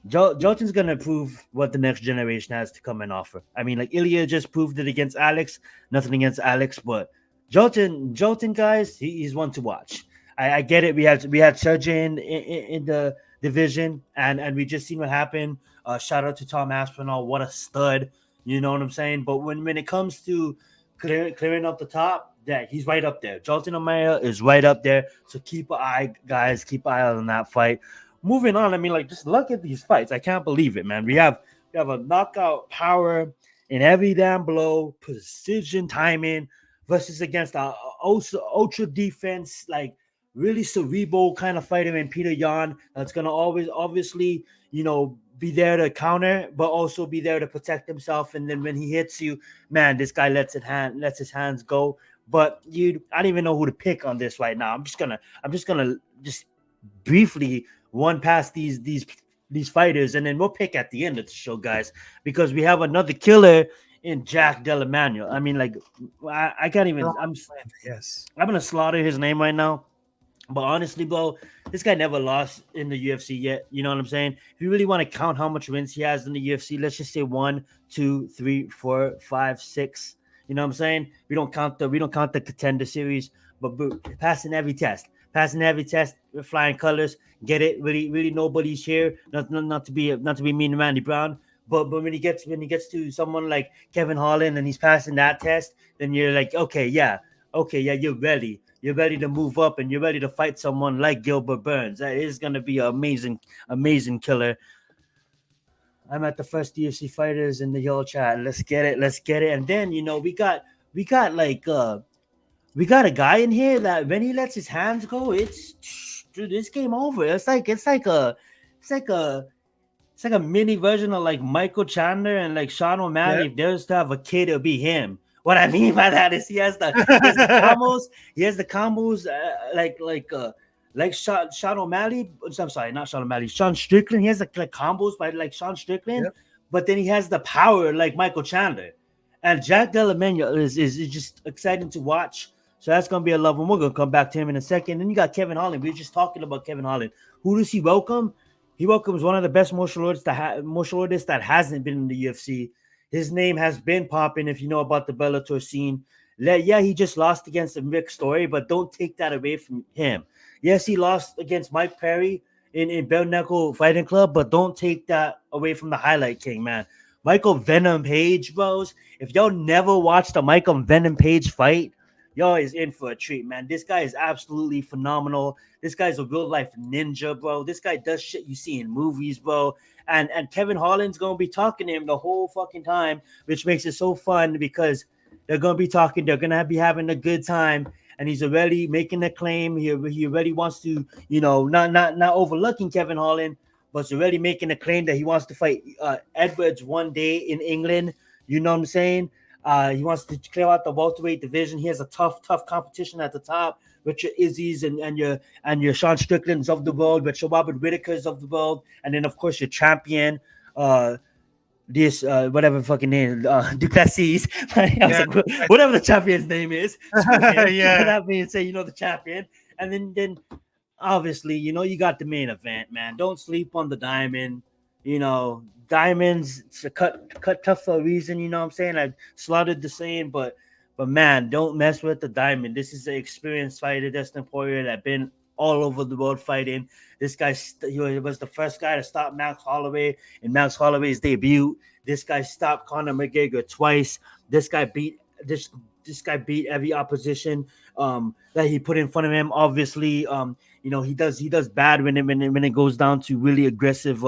Jolton's gonna prove what the next generation has to come and offer. I mean, like Ilya just proved it against Alex. Nothing against Alex, but Jolton, guys, he's one to watch. I get it. We had Sergey in the division, and we just seen what happened. Shout out to Tom Aspinall. What a stud. You know what I'm saying? But when it comes to clearing up the top, that he's right up there. Jolton O'Malley is right up there. So keep an eye, guys. Keep an eye on that fight. Moving on, I mean, like, just look at these fights. I can't believe it, man. We have a knockout power in every damn blow, precision timing versus against a ultra defense, like really cerebral kind of fighter in Peter Yan that's gonna always obviously, be there to counter, but also be there to protect himself. And then when he hits you, man, this guy lets his hands go. But I don't even know who to pick on this right now. I'm just gonna briefly one past these fighters, and then we'll pick at the end of the show, guys, because we have another killer in Jack Della Manuel. I mean, like, I can't even. I'm gonna slaughter his name right now, but honestly, bro, this guy never lost in the UFC yet. You know what I'm saying? If you really want to count how much wins he has in the UFC, let's just say 1, 2, 3, 4, 5, 6. You know what I'm saying? We don't count the contender series, but passing every test. passing the heavy test, flying colors. Get it? Really, nobody's here. Not to be mean to Randy Brown, but when he gets to someone like Kevin Holland and he's passing that test, then you're like, okay, yeah, you're ready. You're ready to move up and you're ready to fight someone like Gilbert Burns. That is gonna be an amazing killer. I'm at the first UFC fighters in the yellow chat. Let's get it. And then we got a guy in here that when he lets his hands go, it's game over. It's like a mini version of like Michael Chandler and like Sean O'Malley. If there's to have a kid, it'll be him. What I mean by that is he has the combos. He has the combos like Sean O'Malley. I'm sorry, not Sean O'Malley. Sean Strickland. He has like combos by like Sean Strickland, but then he has the power like Michael Chandler. And Jack Della Manuel is just exciting to watch. So that's gonna be a love one. We're gonna come back to him in a second. Then you got Kevin Holland. We were just talking about Kevin Holland. Who does he welcome? He welcomes one of the best martial artists that hasn't been in the UFC. His name has been popping if you know about the Bellator scene. Yeah, he just lost against Rick Story, but don't take that away from him. Yes, he lost against Mike Perry in Bare Knuckle Fighting Club, but don't take that away from the Highlight King, man. Michael Venom Page, bros. If y'all never watched a Michael Venom Page fight, y'all is in for a treat, man. This guy is absolutely phenomenal. This guy's a real life ninja, bro. This guy does shit you see in movies, bro. And Kevin Holland's gonna be talking to him the whole fucking time, which makes it so fun because they're gonna be talking. They're gonna be having a good time, and he's already making a claim. He already wants to, not overlooking Kevin Holland, but he's already making a claim that he wants to fight Edwards one day in England. You know what I'm saying? He wants to clear out the welterweight division. He has a tough competition at the top with your Izzy's and your Sean Strickland's of the world, with your Robert Whittaker's of the world, and then of course your champion, whatever fucking name, Duplessis. Whatever the champion's name is. That being said, the champion, and then obviously you got the main event, man. Don't sleep on the Diamond. Diamonds, it's a cut tough for a reason, you know what I'm saying? I slaughtered the saying, but man, don't mess with the Diamond. This is an experienced fighter, Dustin Poirier, that been all over the world fighting. This guy, he was the first guy to stop Max Holloway in Max Holloway's debut. This guy stopped Conor McGregor twice. This guy beat every opposition that he put in front of him. Obviously, he does bad when it goes down to really aggressive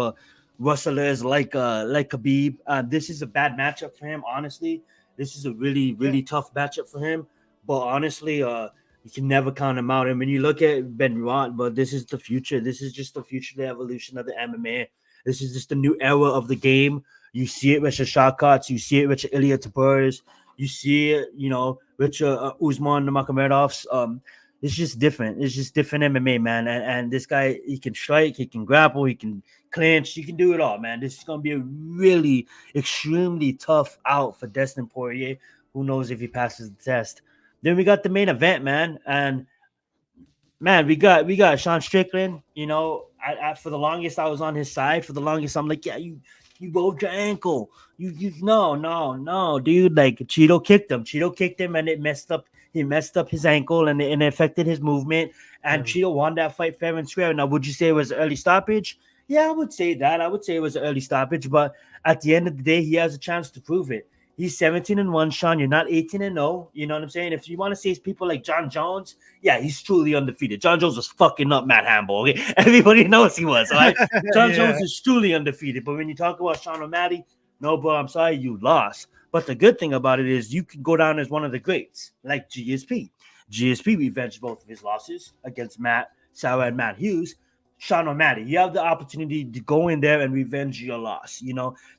wrestlers like Khabib. This is a bad matchup for him, honestly. This is a really tough matchup for him. But honestly, you can never count him out. And when you look at Benoit, but this is the future. This is just the future, the evolution of the MMA. This is just the new era of the game. You see it with your Shawkats. You see it with your Ilya Taburas. You see it, with your Usman Nurmagomedovs. It's just different. It's just different MMA, man. And this guy, he can strike, he can grapple, he can clinch, he can do it all, man. This is going to be a really extremely tough out for Dustin Poirier. Who knows if he passes the test? Then we got the main event, man. And man, we got Sean Strickland. For the longest I was on his side. For the longest I'm like, yeah, you broke your ankle. No, dude. Like Cheeto kicked him, and it messed up. He messed up his ankle, and it affected his movement. And Cheeto won that fight fair and square. Now, would you say it was an early stoppage? Yeah, I would say that. I would say it was an early stoppage, but at the end of the day, he has a chance to prove it. He's 17-1, Sean. You're not 18-0. You know what I'm saying? If you want to say people like John Jones, yeah, he's truly undefeated. John Jones was fucking up Matt Hamill. Okay? Everybody knows he was, all right? John Jones is truly undefeated. But when you talk about Sean O'Malley, no, bro, I'm sorry, you lost. But the good thing about it is you can go down as one of the greats, like GSP. GSP revenged both of his losses against Matt Sauer and Matt Hughes. Sean O'Malley, you have the opportunity to go in there and revenge your loss.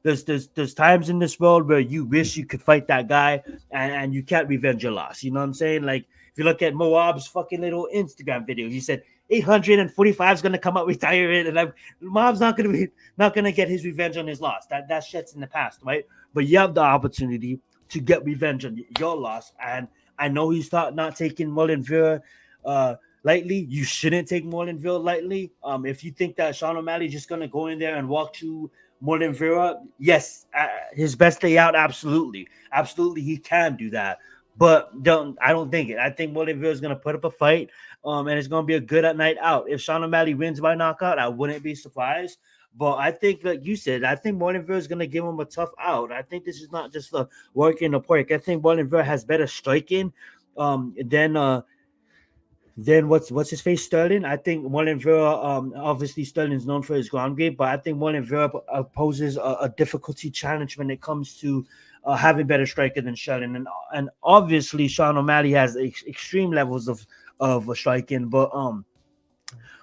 There's times in this world where you wish you could fight that guy and you can't revenge your loss. You know what I'm saying? Like if you look at Moab's fucking little Instagram video, he said 845 is gonna come out retiring, and Moab's not gonna get his revenge on his loss. That shit's in the past, right? But you have the opportunity to get revenge on your loss, and I know he's not taking Marlon Vera lightly. You shouldn't take Marlon Vera lightly. If you think that Sean O'Malley is just going to go in there and walk through Marlon Vera, yes, his best day out, absolutely. Absolutely, he can do that. But I don't think it. I think William is gonna put up a fight, and it's gonna be a good night out. If Sean O'Malley wins by knockout, I wouldn't be surprised. But I think, like you said, I think William is gonna give him a tough out. I think this is not just a work in the park. I think William has better striking, than what's his face Sterling. I think William Vera, obviously Sterling is known for his ground game, but I think William Vera poses a difficulty challenge when it comes to having better striker than Sterling, and obviously Sean O'Malley has extreme levels of striking, but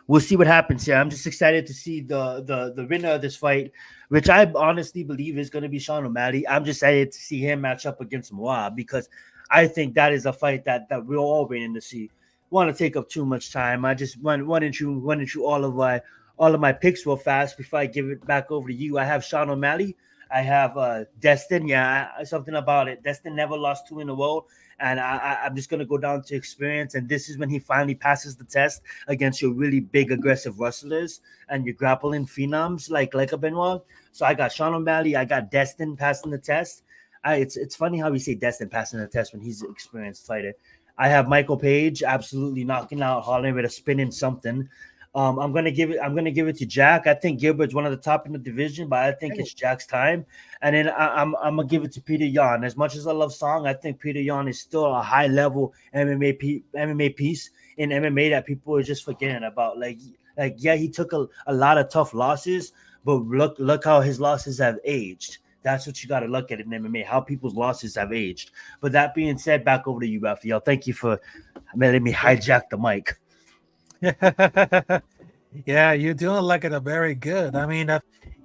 we'll see what happens here. I'm just excited to see the winner of this fight, which I honestly believe is going to be Sean O'Malley. I'm just excited to see him match up against Moa because I think that is a fight that we're all waiting to see. Want to take up too much time. I just run into all of my picks real fast before I give it back over to you. I have Sean O'Malley. I have Destin. Yeah, something about it. Destin never lost 2 in a row, and I'm just gonna go down to experience. And this is when he finally passes the test against your really big aggressive wrestlers and your grappling phenoms like a Benoit. So I got Sean O'Malley. I got Destin passing the test. It's funny how we say Destin passing the test when he's an experienced fighter. I have Michael Page absolutely knocking out Holland with a spinning something. I'm gonna give it to Jack. I think Gilbert's one of the top in the division, but I think it's Jack's time. And then I'm gonna give it to Peter Yan. As much as I love Song, I think Peter Yan is still a high level MMA piece in MMA that people are just forgetting about. Like yeah, he took a lot of tough losses, but look how his losses have aged. That's what you got to look at in MMA, how people's losses have aged. But that being said, back over to you, Rafael. Thank you for letting me hijack the mic. Yeah, you're doing like it very good. I mean,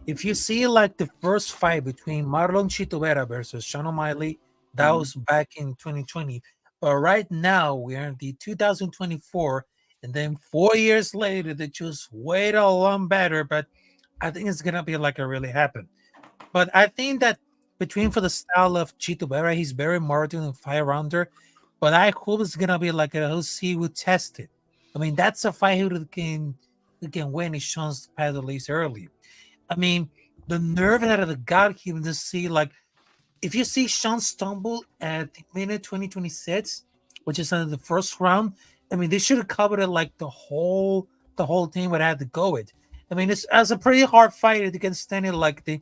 if you see like the first fight between Marlon Chito Vera versus Sean O'Malley, that was back in 2020. But right now we're in the 2024, and then 4 years later, they just wait a lot better. But I think it's gonna be like it really happened. But I think that between for the style of Chito Vera, he's very modern and 5 rounder. But I hope it's gonna be like a he would test it. I mean, that's a fight who can win if Sean's past at least early. I mean, the nerve that it got him to see, like, if you see Sean stumble at the minute 2026, which is under the first round, I mean, they should have covered it like the whole thing would have to go with. I mean, it's as a pretty hard fight to get standing like the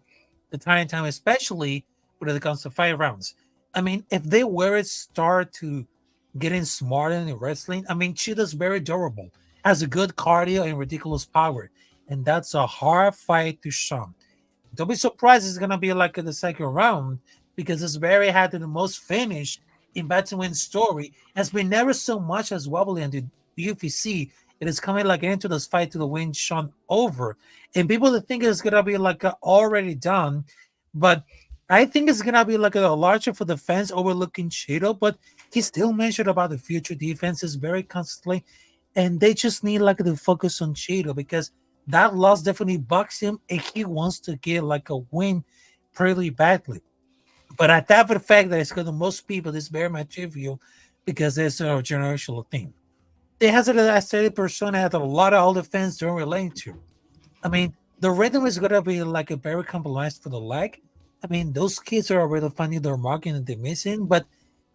time, especially when it comes to 5 rounds. I mean, if they were to start to getting smarter in wrestling, I mean, Cheetah's very durable, has a good cardio and ridiculous power, and that's a hard fight to Sean. Don't be surprised it's gonna be like in the second round because it's very hard to the most finish in battle win story has been never so much as wobbly in the UFC. It is coming like into this fight to the win Sean over, and people that think it's gonna be like already done, but I think it's gonna be like a larger for the fans overlooking Cheeto, but he still mentioned about the future defenses very constantly, and they just need like to focus on Cheeto because that loss definitely bugs him, and he wants to get like a win pretty badly. But I thought for the fact that it's going to most people this very much trivial because it's a generational thing. They has a steady persona that a lot of older fans don't relate to. I mean, the rhythm is gonna be like a very compromised for the leg. I mean, those kids are already finding their mark and they're missing, but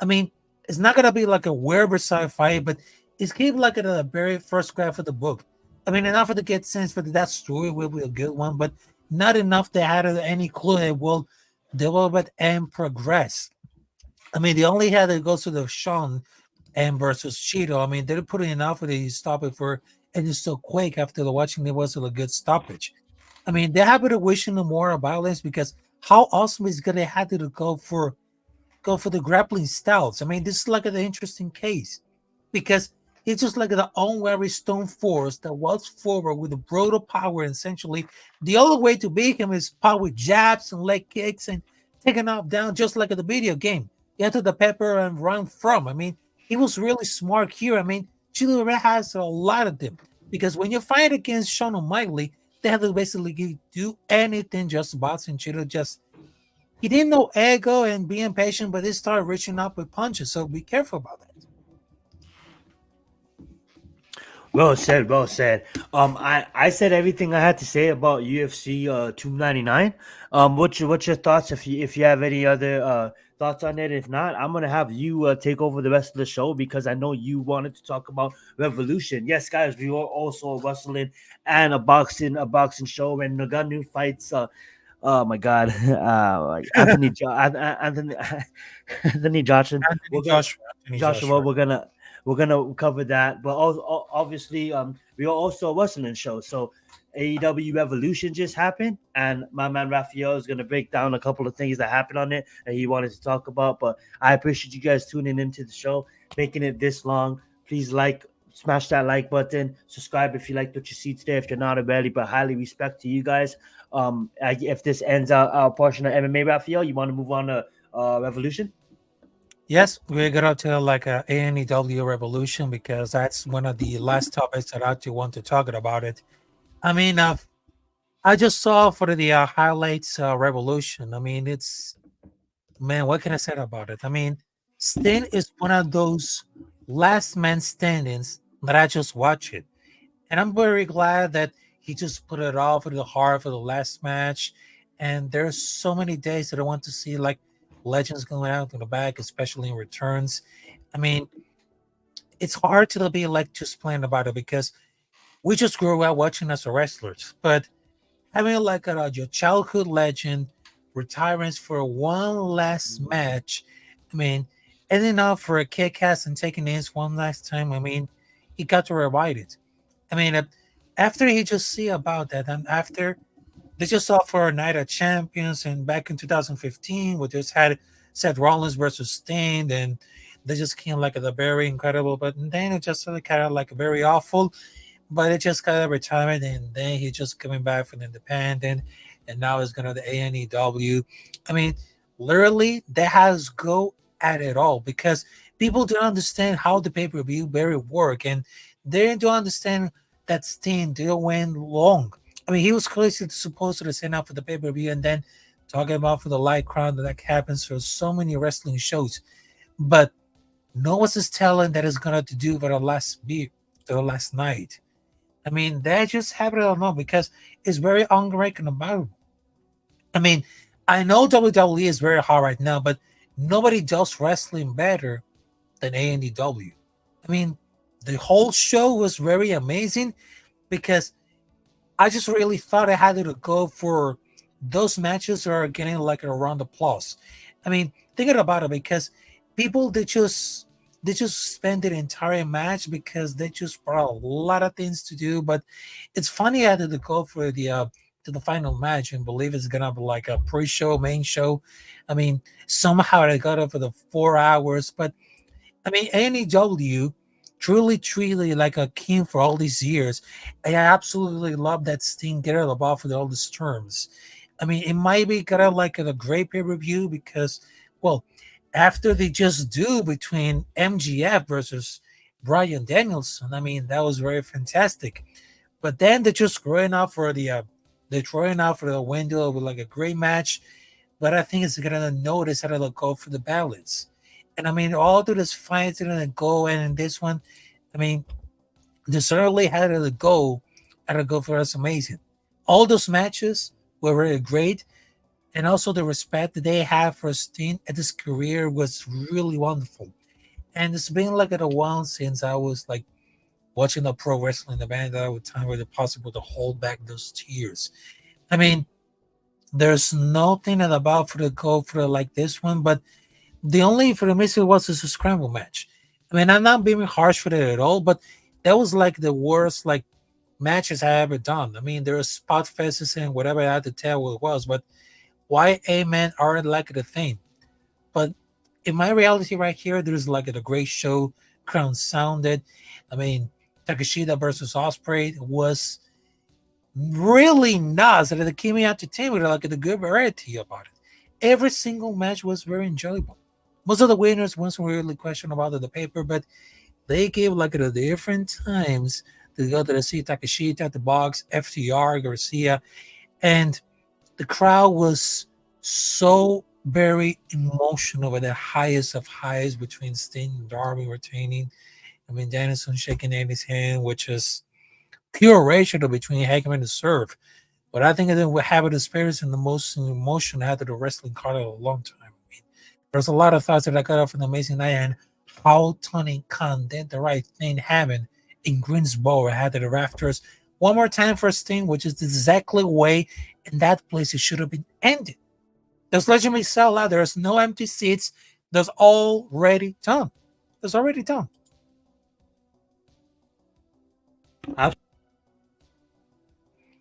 I mean, it's not gonna be like a weird sci-fi, but it's keep like at the very first graph of the book. I mean, enough to get sense for that story will be a good one, but not enough to add any clue it will develop and progress. I mean, they only had to go to the Sean and versus Cheeto. I mean, they're putting enough for the stop it for and it's so quick after the watching it was a good stoppage. I mean, they're happy to wishing them more violence because how awesome is gonna have to go for the grappling styles. I mean, this is like an interesting case because it's just like the unwary stone force that walks forward with a brutal power. And essentially, the only way to beat him is power jabs and leg kicks and taking off down just like in the video game. Get to the pepper and run from. I mean, he was really smart here. I mean, Chile has a lot of them because when you fight against Sean O'Malley, they have to basically do anything just boxing. Chile just he didn't know ego and being patient, but he started reaching up with punches. So be careful about that. Well said, well said. I said everything I had to say about UFC 299. What's your thoughts if you have any other thoughts on it? If not, I'm gonna have you take over the rest of the show because I know you wanted to talk about Revolution. Yes, guys, we are also wrestling and a boxing show and we got new fights. Oh my God, Anthony Anthony Johnson. Anthony We're gonna Joshua. Anthony Joshua. Joshua. We're gonna cover that, but also obviously we are also a wrestling show. So AEW Revolution just happened, and my man Rafael is gonna break down a couple of things that happened on it that he wanted to talk about. But I appreciate you guys tuning into the show, making it this long. Please smash that like button, subscribe if you liked what you see today. If you're not already, but highly respect to you guys. If this ends our portion of MMA, Rafael, you want to move on to Revolution? Yes, we're gonna tell like a ANEW revolution because that's one of the last topics that I actually want to talk about it. I mean, I just saw for the highlights revolution. I mean, it's man, what can I say about it? I mean, Sting is one of those last man standings that I just watch it, and I'm very glad that he just put it all for the heart for the last match. And there's so many days that I want to see like legends going out to the back, especially in returns. I mean, it's hard to be like just playing about it because we just grew up watching as wrestlers, but having like your childhood legend retiring for one last match, I mean, ending up for a kick ass and taking this one last time, I mean, he got to revive it. I mean, after he just see about that, and after they just saw for a Night of Champions, and back in 2015, we just had Seth Rollins versus Sting, and they just came like a very incredible, but then it just kind of like very awful. But it just got a retirement, and then he just coming back from independent, and now he's gonna the ANEW. I mean, literally, they has go at it all because people don't understand how the pay-per-view very work, and they don't understand that Sting didn't win long. I mean, he was closely supposed to sign up for the pay-per-view, and then talking about for the light crowd that happens for so many wrestling shows, but no one's is telling that is gonna to do for the last beat, the last night. I mean, that just happened, I don't know, because it's very unrecognizable. I mean, I know WWE is very hard right now, but nobody does wrestling better than AEW. I mean, the whole show was very amazing because I just really thought I had to go for those matches that are getting like a round of applause. I mean, thinking about it, because people they just spend the entire match because they just brought a lot of things to do. But it's funny I had to go for the to the final match and believe it's gonna be like a pre-show, main show. I mean, somehow I got it for the 4 hours, but I mean, AEW truly like a king for all these years. I absolutely love that Sting get out of the ball for all these terms. I mean, it might be kind of like a great pay-per-view because, well, after they just do between MGF versus Brian Danielson, I mean, that was very fantastic. But then they're just throwing out for they're throwing out for the window with like a great match. But I think it's gonna notice how to go for the balance. And I mean, all through this fight, it's gonna go in this one. I mean, they certainly had to go, for us amazing. All those matches were really great, and also the respect that they have for Sting at his career was really wonderful. And it's been like a while since I was like watching a pro wrestling event that would time where it's possible to hold back those tears. I mean, there's nothing about for the go for like this one, but the only for the missing was a scramble match. I mean, I'm not being harsh for it at all, but that was like the worst like matches I ever done. I mean, there are spot fests and whatever I had to tell what it was, but why amen aren't like the thing. But in my reality right here, there's like a great show, Crown sounded. I mean, Takeshita versus Osprey was really nuts, and it came out to 10 with like a good variety about it. Every single match was very enjoyable. Most of the winners wasn't really question about the paper, but they gave like at the different times to go to see Takeshita at the box, FTR, Garcia, and the crowd was so very emotional at the highest of highs between Sting and Darby retaining. I mean, Danielson shaking Eddie's hand, which is pure ratio between Hangman and Serve. But I think that we have the spirits and the most emotion out of the wrestling card in a long time. I mean, there's a lot of thoughts that I got off an amazing night and how Tony Khan did the right thing having in Greensboro had the rafters one more time for Sting, which is exactly the way in that place it should have been ended. There's legendary sell out. There's no empty seats. There's already done. There's already done.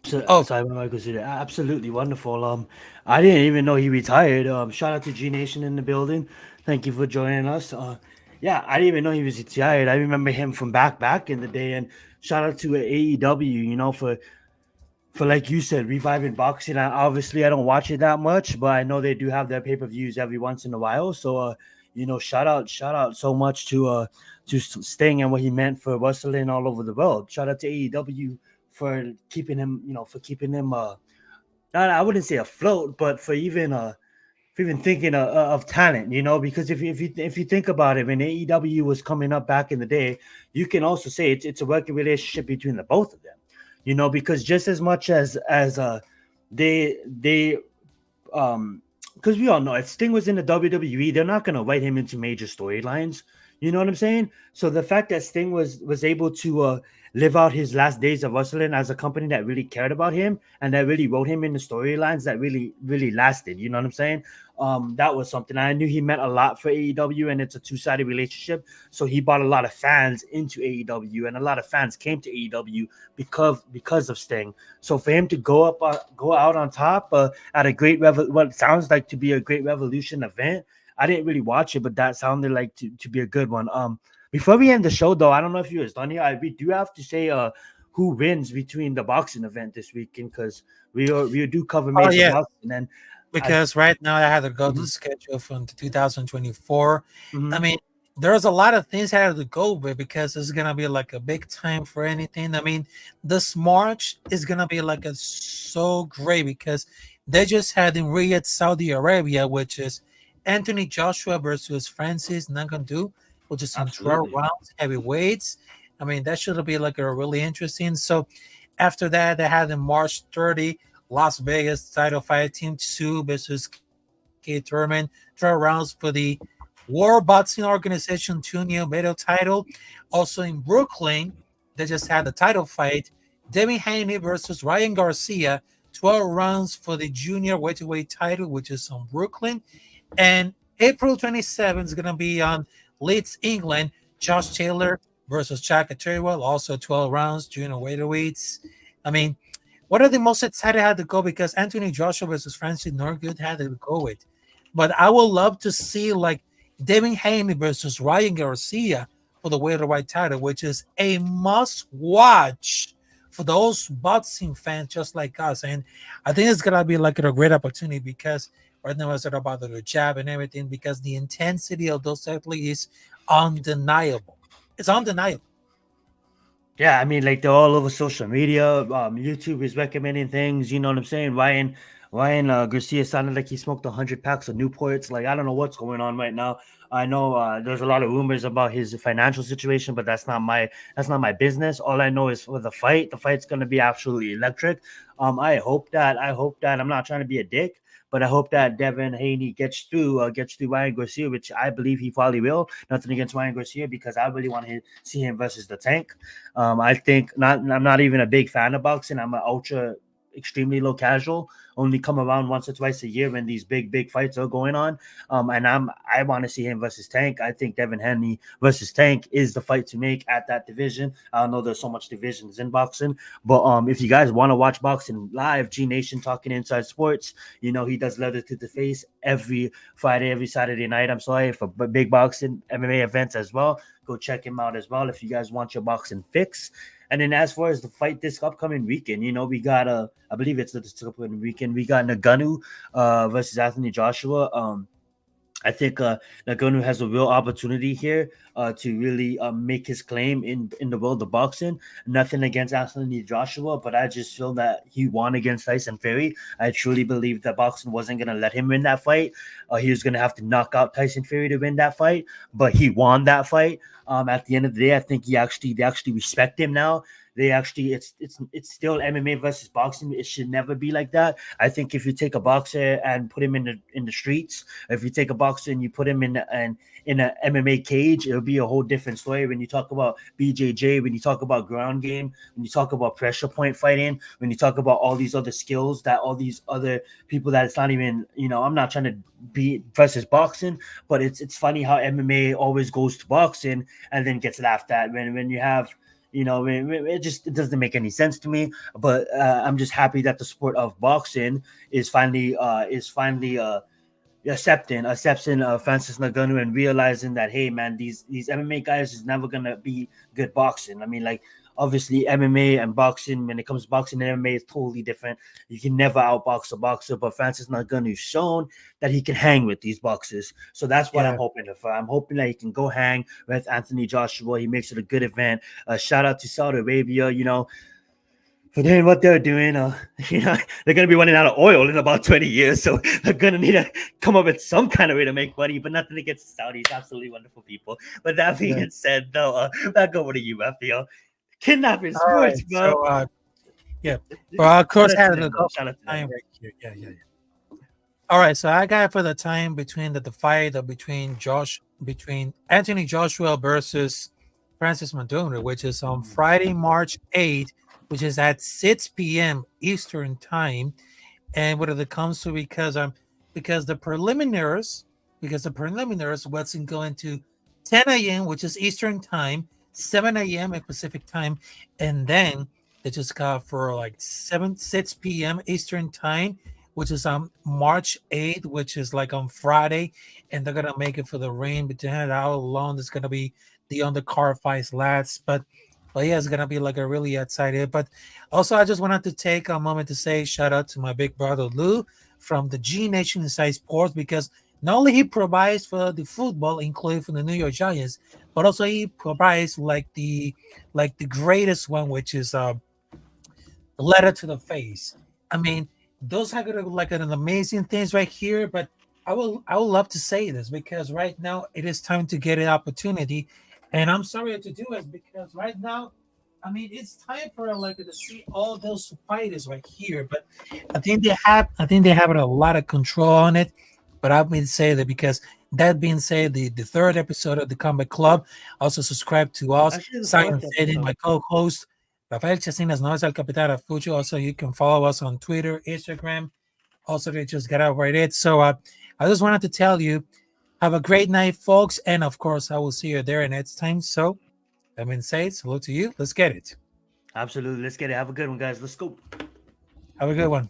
Absolutely wonderful. I didn't even know he retired. Shout out to G Nation in the building. Thank you for joining us. Yeah, I didn't even know he was retired. I remember him from back in the day. And shout out to AEW, you know, for like you said, reviving boxing. Obviously I don't watch it that much, but I know they do have their pay-per-views every once in a while. So you know, shout out so much to Sting and what he meant for wrestling all over the world. Shout out to AEW for keeping him, you know, I wouldn't say afloat, but for even thinking of talent, you know, because if you think about it, when AEW was coming up back in the day, you can also say it's a working relationship between the both of them, you know, because just as much as they because we all know if Sting was in the WWE, they're not going to write him into major storylines. You know what I'm saying? So the fact that Sting was able to live out his last days of wrestling as a company that really cared about him and that really wrote him in the storylines that really lasted. You know what I'm saying? That was something. I knew he meant a lot for AEW, and it's a two-sided relationship. So he brought a lot of fans into AEW, and a lot of fans came to AEW because of Sting. So for him to go out on top at a great what sounds like to be a great Revolution event. I didn't really watch it, but that sounded like to be a good one. Before we end the show, though, I don't know if you guys done here. We do have to say who wins between the boxing event this weekend, because we do cover major boxing. And because right now I had to go to the schedule from 2024. Mhm. I mean, there's a lot of things I have to go with because it's gonna be like a big time for anything. I mean, this March is gonna be like so great because they just had in Riyadh, Saudi Arabia, which is Anthony Joshua versus Francis Ngannou, which is in 12 rounds, heavyweights. I mean, that should be like a really interesting. So after that, they had in March 30, Las Vegas title fight, Team 2 versus K Thurman, 12 rounds for the World Boxing Organization junior middle title. Also in Brooklyn, they just had the title fight, Devin Haney versus Ryan Garcia, 12 rounds for the junior welterweight title, which is on Brooklyn. And April 27th is going to be on Leeds, England. Josh Taylor versus Chaka Terwell, also 12 rounds, junior welterweights. I mean, what are the most excited I had to go because Anthony Joshua versus Francis Norgood had to go with. But I would love to see like Devin Haney versus Ryan Garcia for the welterweight title, which is a must watch for those boxing fans just like us. And I think it's going to be like a great opportunity because right now, I said about the jab and everything because the intensity of those athletes is undeniable. It's undeniable. Yeah, I mean, like they're all over social media. YouTube is recommending things. You know what I'm saying? Ryan Garcia sounded like he smoked 100 packs of Newports. Like I don't know what's going on right now. I know there's a lot of rumors about his financial situation, but that's not my business. All I know is for the fight's gonna be absolutely electric. I hope that I'm not trying to be a dick, but I hope that Devin Haney gets through Ryan Garcia, which I believe he probably will. Nothing against Ryan Garcia because I really want to see him versus the Tank. I think I'm not even a big fan of boxing. I'm an ultra extremely low casual, only come around once or twice a year when these big fights are going on. And I want to see him versus Tank. I think Devin Haney versus Tank is the fight to make at that division. I know there's so much divisions in boxing, but if you guys want to watch boxing live, G Nation Talking Inside Sports, you know he does Leather to the Face every Friday, every Saturday night. I'm sorry, for big boxing MMA events as well. Go check him out as well if you guys want your boxing fix. And then as far as the fight this upcoming weekend, you know, we got I believe it's this upcoming weekend. We got Ngannou versus Anthony Joshua. I think Nagano has a real opportunity here to really make his claim in the world of boxing. Nothing against Anthony Joshua, but I just feel that he won against Tyson Fury. I truly believe that boxing wasn't going to let him win that fight. He was going to have to knock out Tyson Fury to win that fight, but he won that fight. At the end of the day, I think they actually respect him now. They actually, it's still MMA versus boxing. It should never be like that. I think if you take a boxer and put him in the streets, if you take a boxer and you put him in an MMA cage, it'll be a whole different story. When you talk about BJJ, when you talk about ground game, when you talk about pressure point fighting, when you talk about all these other skills that all these other people that it's not even, I'm not trying to be versus boxing, but it's funny how MMA always goes to boxing and then gets laughed at when you have. It doesn't make any sense to me. But I'm just happy that the sport of boxing is finally accepting Francis Ngannou and realizing that, hey man, these MMA guys is never gonna be good boxing. I mean, like, obviously MMA and boxing, when it comes to boxing and MMA, is totally different. You can never outbox a boxer, but Francis Ngannou has shown that he can hang with these boxers. So that's what I'm hoping for. I'm hoping that he can go hang with Anthony Joshua. He makes it a good event. Shout out to Saudi Arabia, for doing what they're doing. They're going to be running out of oil in about 20 years, so they're going to need to come up with some kind of way to make money, but nothing against Saudis. Absolutely wonderful people. But that being said, though, back over to you, Rafael. Kidnapping sports, bro. So, well, of course, I had to go for the time right here. Yeah. All right, so I got for the time between the fight between Anthony Joshua versus Francis Ngannou, which is on Friday, March 8th, which is at 6 p.m. Eastern time. And what it comes to because the preliminaries wasn't going to 10 a.m., which is Eastern time, 7 a.m. at Pacific time, and then they just got for like 6 p.m. Eastern time, which is on March 8th, which is like on Friday, and they're gonna make it for the rain. But how long is gonna be the undercard fights last? But yeah, it's gonna be like a really excited. But also, I just wanted to take a moment to say shout out to my big brother Lou from the G Nation Inside Sports, because not only he provides for the football, including for the New York Giants, but also he provides like the greatest one, which is the letter to the face. I mean, those are gonna be like an amazing things right here. But I would love to say this because right now it is time to get an opportunity, and I'm sorry to do it because right now, I mean, it's time for like to see all those fighters right here. But I think they have a lot of control on it. But I've been saying that because that being said, the third episode of the Combat Club, also subscribe to us. Zion Zenith, my co-host, Rafael Chacín, as known as El Capitán Rafucho. Also, you can follow us on Twitter, Instagram. Also, they just got out right it. So I just wanted to tell you, have a great night, folks. And of course, I will see you there next time. So that being said, hello to you. Let's get it. Absolutely. Let's get it. Have a good one, guys. Let's go. Have a good one.